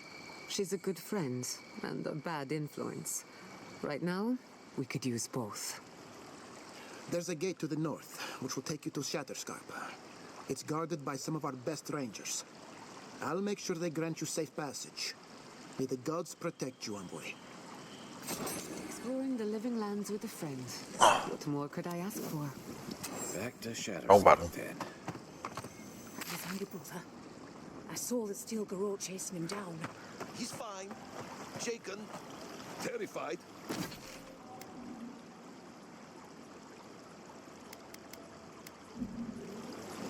She's a good friend and a bad influence. Right now, we could use both. There's a gate to the north, which will take you to Shatterscarp. It's guarded by some of our best rangers. I'll make sure they grant you safe passage. May the gods protect you, Envoy. Exploring the Living Lands with a friend. What more could I ask for? Back to Shatterscarp, Oh, button. then. That was my brother. I saw the Steel Garrote chasing him down. He's fine. Shaken. Terrified.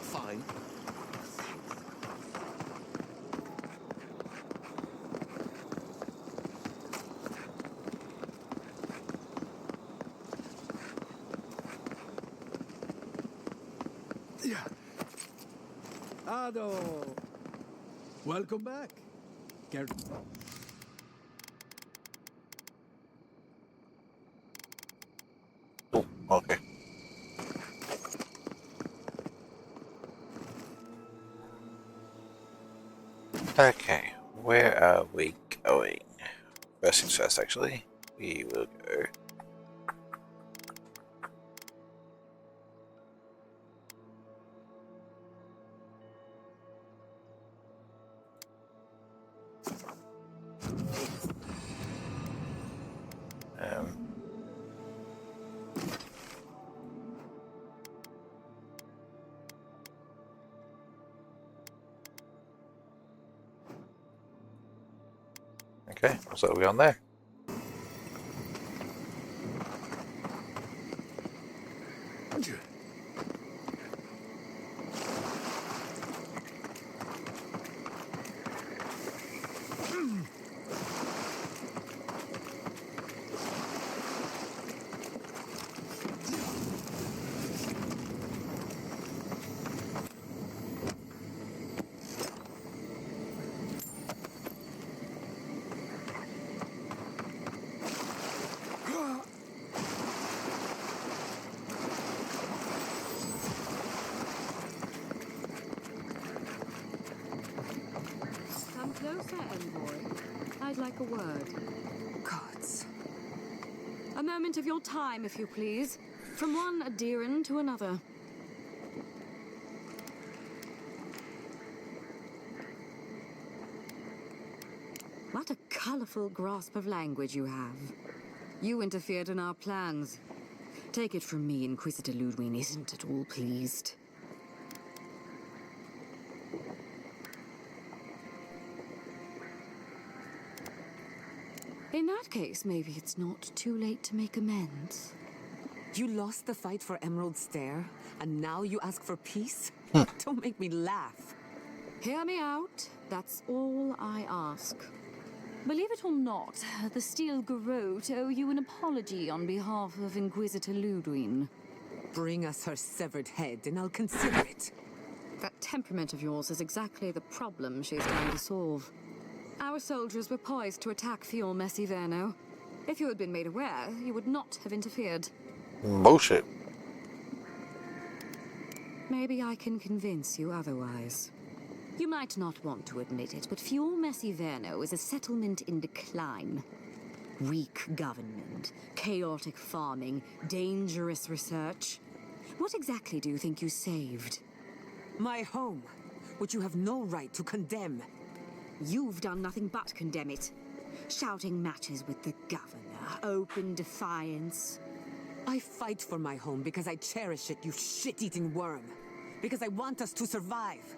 Fine. Yeah. Ado. Welcome back. Oh, okay. Okay, where are we going? First things first, actually. We will go. Okay, so are we on there? Come closer, Envoy. I'd like a word. Gods. A moment of your time, if you please. From one Adiran to another. What a colorful grasp of language you have. You interfered in our plans. Take it from me, Inquisitor Ludwig isn't at all pleased. In that case, maybe it's not too late to make amends. You lost the fight for Emerald Stair, and now you ask for peace? Don't make me laugh. Hear me out. That's all I ask. Believe it or not, the Steel Garrote owe you an apology on behalf of Inquisitor Ludwig. Bring us her severed head, and I'll consider it. That temperament of yours is exactly the problem she's trying to solve. Our soldiers were poised to attack Fior Messiverno. If you had been made aware, you would not have interfered. Bullshit. Maybe I can convince you otherwise. You might not want to admit it, but Fior Messiverno is a settlement in decline. Weak government, chaotic farming, dangerous research. What exactly do you think you saved? My home, which you have no right to condemn. You've done nothing but condemn it. Shouting matches with the governor, open defiance. I fight for my home because I cherish it, you shit-eating worm. Because I want us to survive.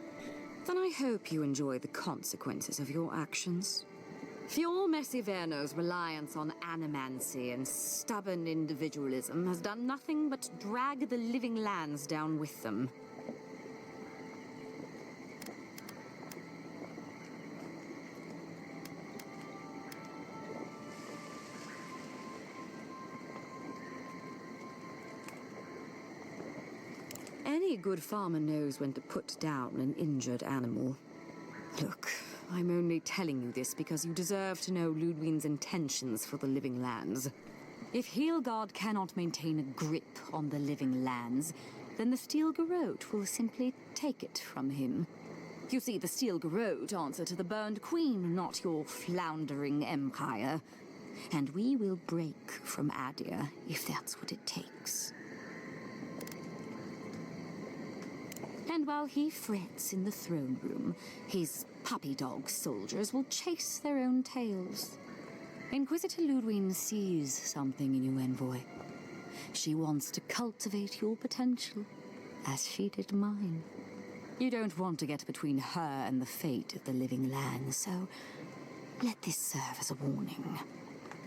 Then I hope you enjoy the consequences of your actions. Fior Messiverno's reliance on animancy and stubborn individualism has done nothing but drag the living lands down with them. Any good farmer knows when to put down an injured animal. Look, I'm only telling you this because you deserve to know Ludwig's intentions for the living lands. If Heelgard cannot maintain a grip on the living lands, then the Steel Garrote will simply take it from him. You see, the Steel Garrote answer to the Burned Queen, not your floundering empire. And we will break from Adir if that's what it takes. And while he frets in the throne room, his puppy dog soldiers will chase their own tails. Inquisitor Ludwig sees something in you, Envoy. She wants to cultivate your potential, as she did mine. You don't want to get between her and the fate of the living land, so let this serve as a warning.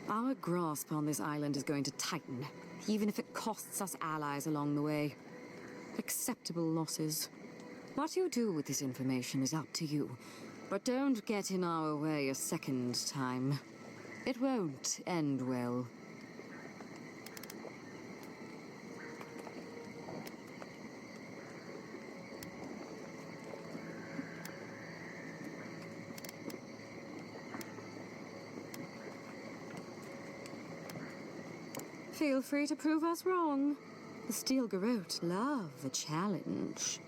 Our grasp on this island is going to tighten, even if it costs us allies along the way. Acceptable losses. What you do with this information is up to you, but don't get in our way a second time. It won't end well. Feel free to prove us wrong. The Steel Garrote love a challenge.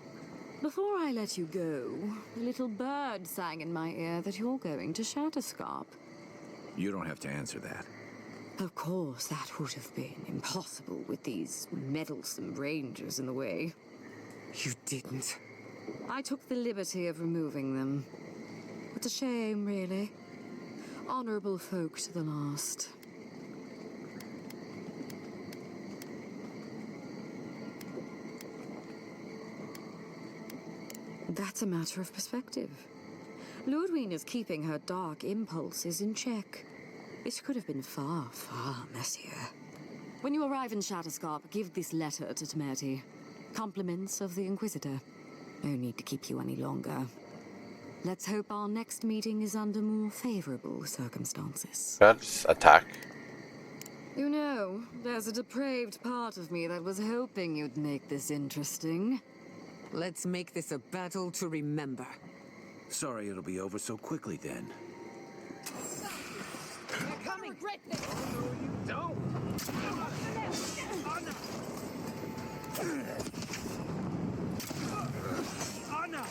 Before I let you go, a little bird sang in my ear that you're going to Shatterscarp. You don't have to answer that. Of course, that would have been impossible with these meddlesome rangers in the way. You didn't. I took the liberty of removing them. It's a shame, really. Honorable folk to the last. That's a matter of perspective. Ludwig is keeping her dark impulses in check. It could have been far, far messier. When you arrive in Shatterscarp, give this letter to Temerity. Compliments of the Inquisitor. No need to keep you any longer. Let's hope our next meeting is under more favorable circumstances. Let's attack. You know, there's a depraved part of me that was hoping you'd make this interesting. Let's make this a battle to remember. Sorry it'll be over so quickly then. You're coming. Regret this. Oh, no, you don't. Anna!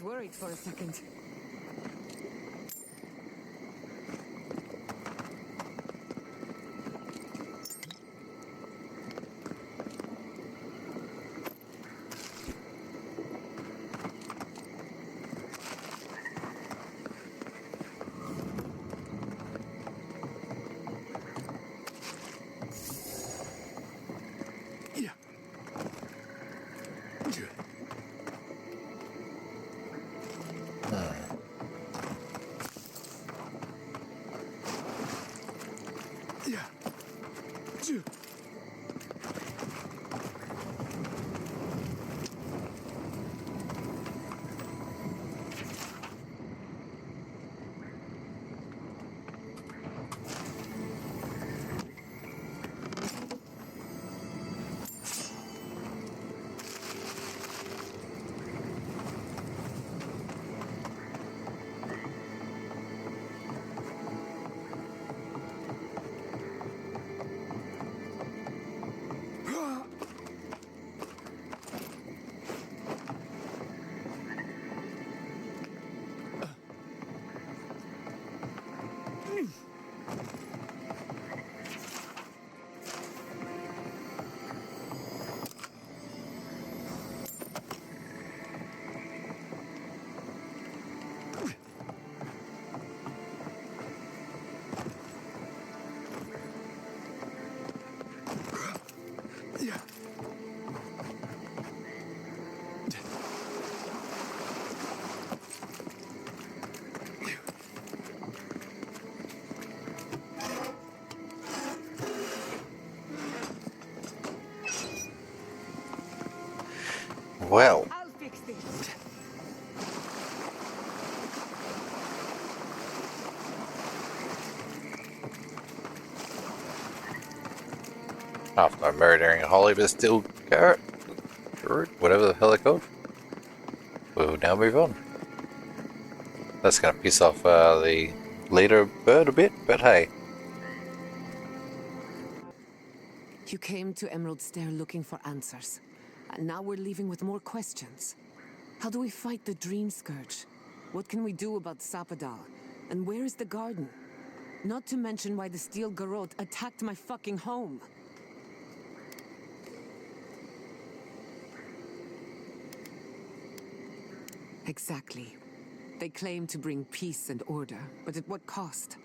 was worried for a second. Well, I'll fix this. after murdering a Holly but still carrot, whatever the hell they're called, we'll now move on. That's going to piss off the leader bird a bit, but hey. You came to Emerald Stair looking for answers, and now we're leaving with more questions. How do we fight the Dream Scourge? What can we do about Sapadal? And where is the garden? Not to mention why the Steel Garrote attacked my fucking home. Exactly. They claim to bring peace and order, but at what cost?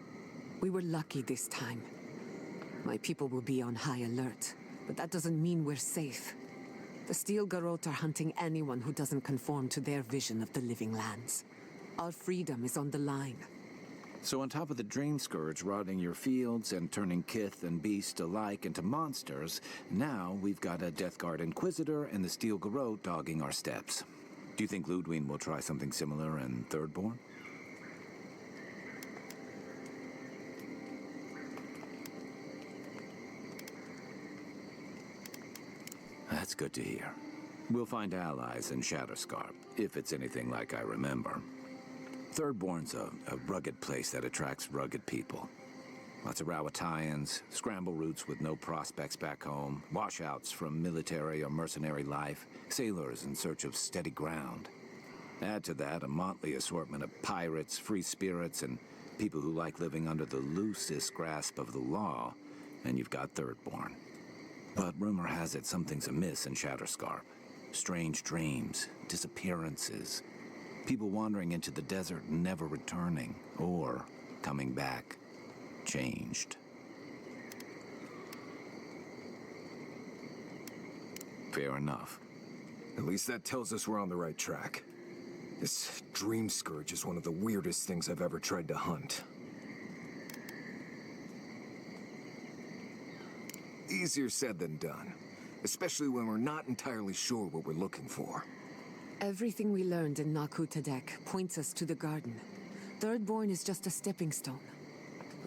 We were lucky this time. My people will be on high alert, but that doesn't mean we're safe. The Steel Garrote are hunting anyone who doesn't conform to their vision of the living lands. Our freedom is on the line. So on top of the Dream Scourge rotting your fields and turning kith and beast alike into monsters, now we've got a Death Guard Inquisitor and the Steel Garrote dogging our steps. Do you think Ludwig will try something similar in Thirdborn? That's good to hear. We'll find allies in Shatterscarp, if it's anything like I remember. Thirdborn's a rugged place that attracts rugged people. Lots of Rawatayans, scramble routes with no prospects back home, washouts from military or mercenary life, sailors in search of steady ground. Add to that a motley assortment of pirates, free spirits, and people who like living under the loosest grasp of the law, and you've got Thirdborn. But rumor has it something's amiss in Shatterscarp. Strange dreams, disappearances, people wandering into the desert and never returning, or coming back, changed. Fair enough. At least that tells us we're on the right track. This Dream Scourge is one of the weirdest things I've ever tried to hunt. Easier said than done, especially when we're not entirely sure what we're looking for. Everything we learned in Naku Tadek points us to the garden. Thirdborn is just a stepping stone.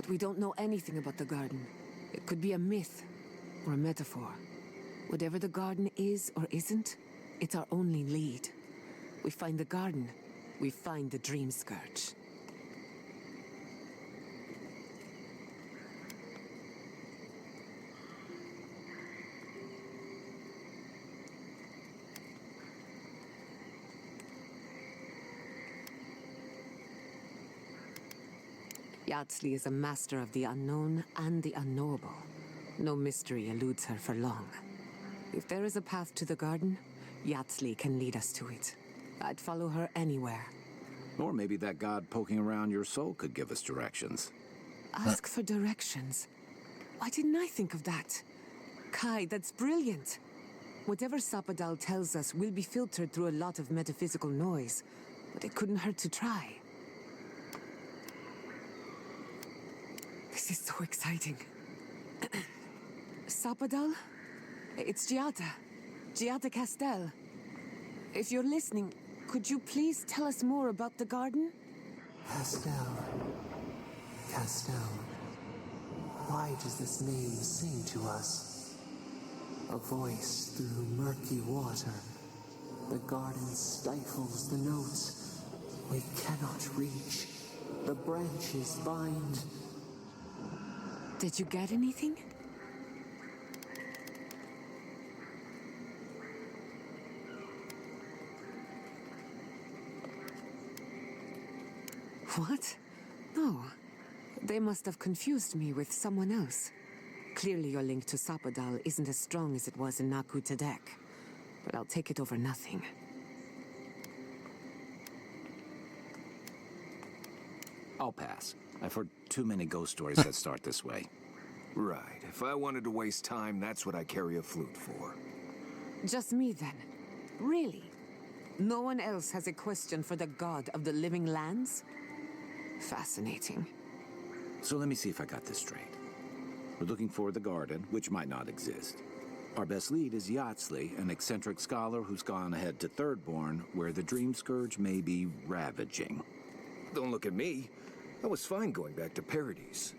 But we don't know anything about the garden. It could be a myth or a metaphor. Whatever the garden is or isn't, it's our only lead. We find the garden, we find the Dream Scourge. Yardsley is a master of the unknown and the unknowable. No mystery eludes her for long. If there is a path to the garden, Yardsley can lead us to it. I'd follow her anywhere. Or maybe that god poking around your soul could give us directions. Ask for directions. Why didn't I think of that? Kai, that's brilliant. Whatever Sapadal tells us will be filtered through a lot of metaphysical noise, but it couldn't hurt to try. This is so exciting. Sapadal? It's Giada. Giada Castel. If you're listening, could you please tell us more about the garden? Castel. Castel. Why does this name sing to us? A voice through murky water. The garden stifles the notes we cannot reach. The branches bind. Did you get anything? What? No. They must have confused me with someone else. Clearly your link to Sapadal isn't as strong as it was in Naku Tadek. But I'll take it over nothing. I'll pass. I've heard too many ghost stories that start this way. Right. If I wanted to waste time, that's what I carry a flute for. Just me then? Really? No one else has a question for the god of the living lands? Fascinating. So let me see if I got this straight. We're looking for the garden, which might not exist. Our best lead is Yardsley, an eccentric scholar who's gone ahead to Thirdborn, where the Dream Scourge may be ravaging. Don't look at me. I was fine going back to Paradise.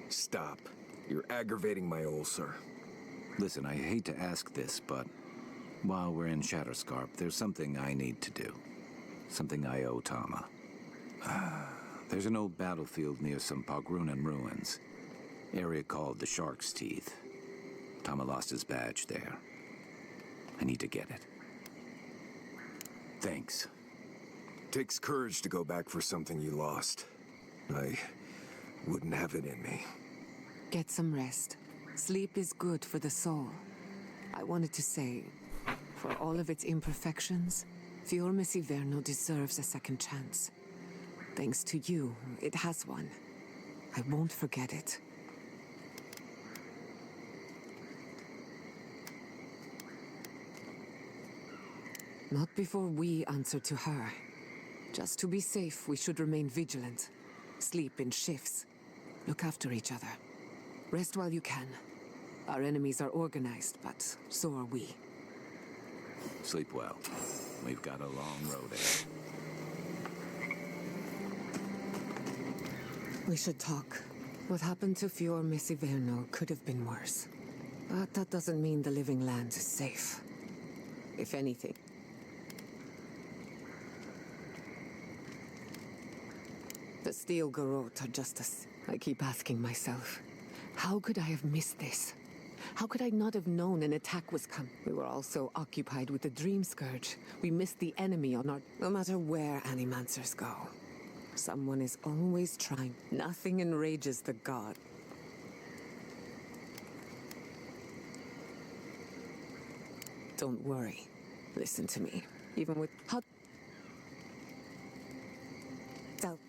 Stop. You're aggravating my ulcer. Listen, I hate to ask this, but while we're in Shatterscarp, there's something I need to do. Something I owe Tama. There's an old battlefield near some Pogrunan ruins. Area called the Shark's Teeth. Tama lost his badge there. I need to get it. Thanks. Takes courage to go back for something you lost. I wouldn't have it in me. Get some rest. Sleep is good for the soul. I wanted to say, for all of its imperfections, Fior Messiverno deserves a second chance. Thanks to you, it has one. I won't forget it. Not before we answer to her. Just to be safe, we should remain vigilant. Sleep in shifts. Look after each other. Rest while you can. Our enemies are organized, but so are we. Sleep well. We've got a long road ahead. We should talk. What happened to Fior Messiverno could have been worse. But that doesn't mean the living land is safe. If anything. The Steel Garrote are just as... I keep asking myself, how could I have missed this? How could I not have known an attack was coming? We were all so occupied with the Dream Scourge. We missed the enemy on our... No matter where Animancers go. Someone is always trying. Nothing enrages the god. Don't worry. Listen to me. Even with...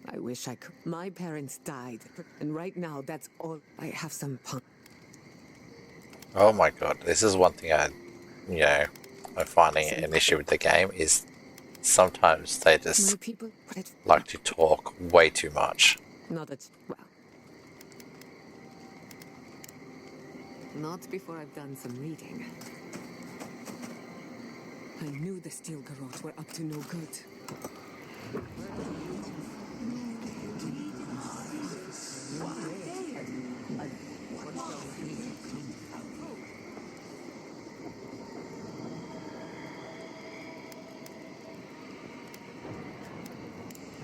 I wish I could. My parents died, and right now that's all. I have some punk. Oh my god, this is one thing I'm finding an issue with the game is sometimes they just like to talk way too much. Not that, well. Not before I've done some reading. I knew the Steel Garrote were up to no good.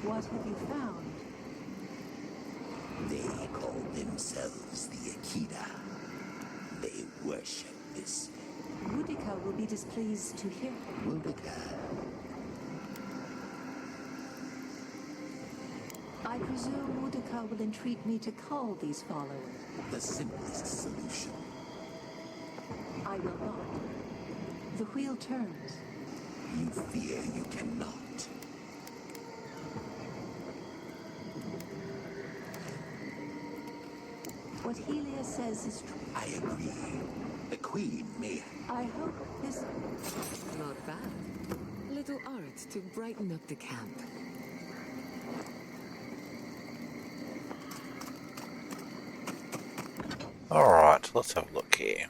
What have you found? They call themselves be displeased to hear. I presume Mudika will entreat me to call these followers. The simplest solution. I will not. The wheel turns. You fear you cannot. What Helia says is true. I agree. The Queen may. I hope this... Not bad. Little art to brighten up the camp. Alright, let's have a look here.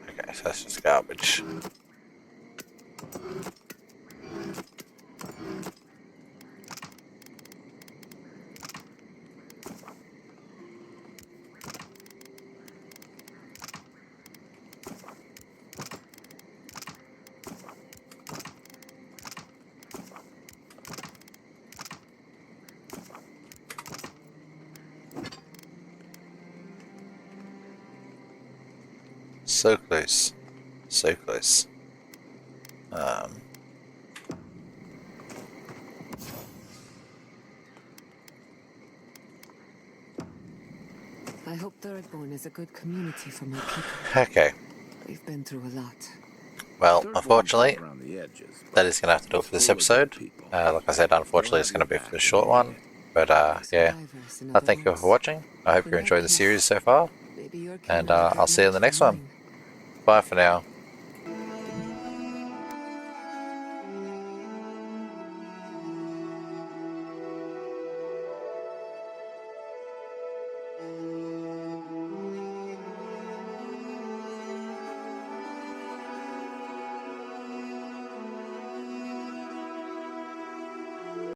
Okay, so that's just garbage. So close. So close. I hope Thirdborn is a good community for my people. Okay. We've been through a lot. Well, unfortunately, that is going to have to do it for this episode. Like I said, unfortunately, it's going to be for the short one. But yeah, thank you for watching. I hope you're enjoying the series so far. And I'll see you in the next one. Bye for now.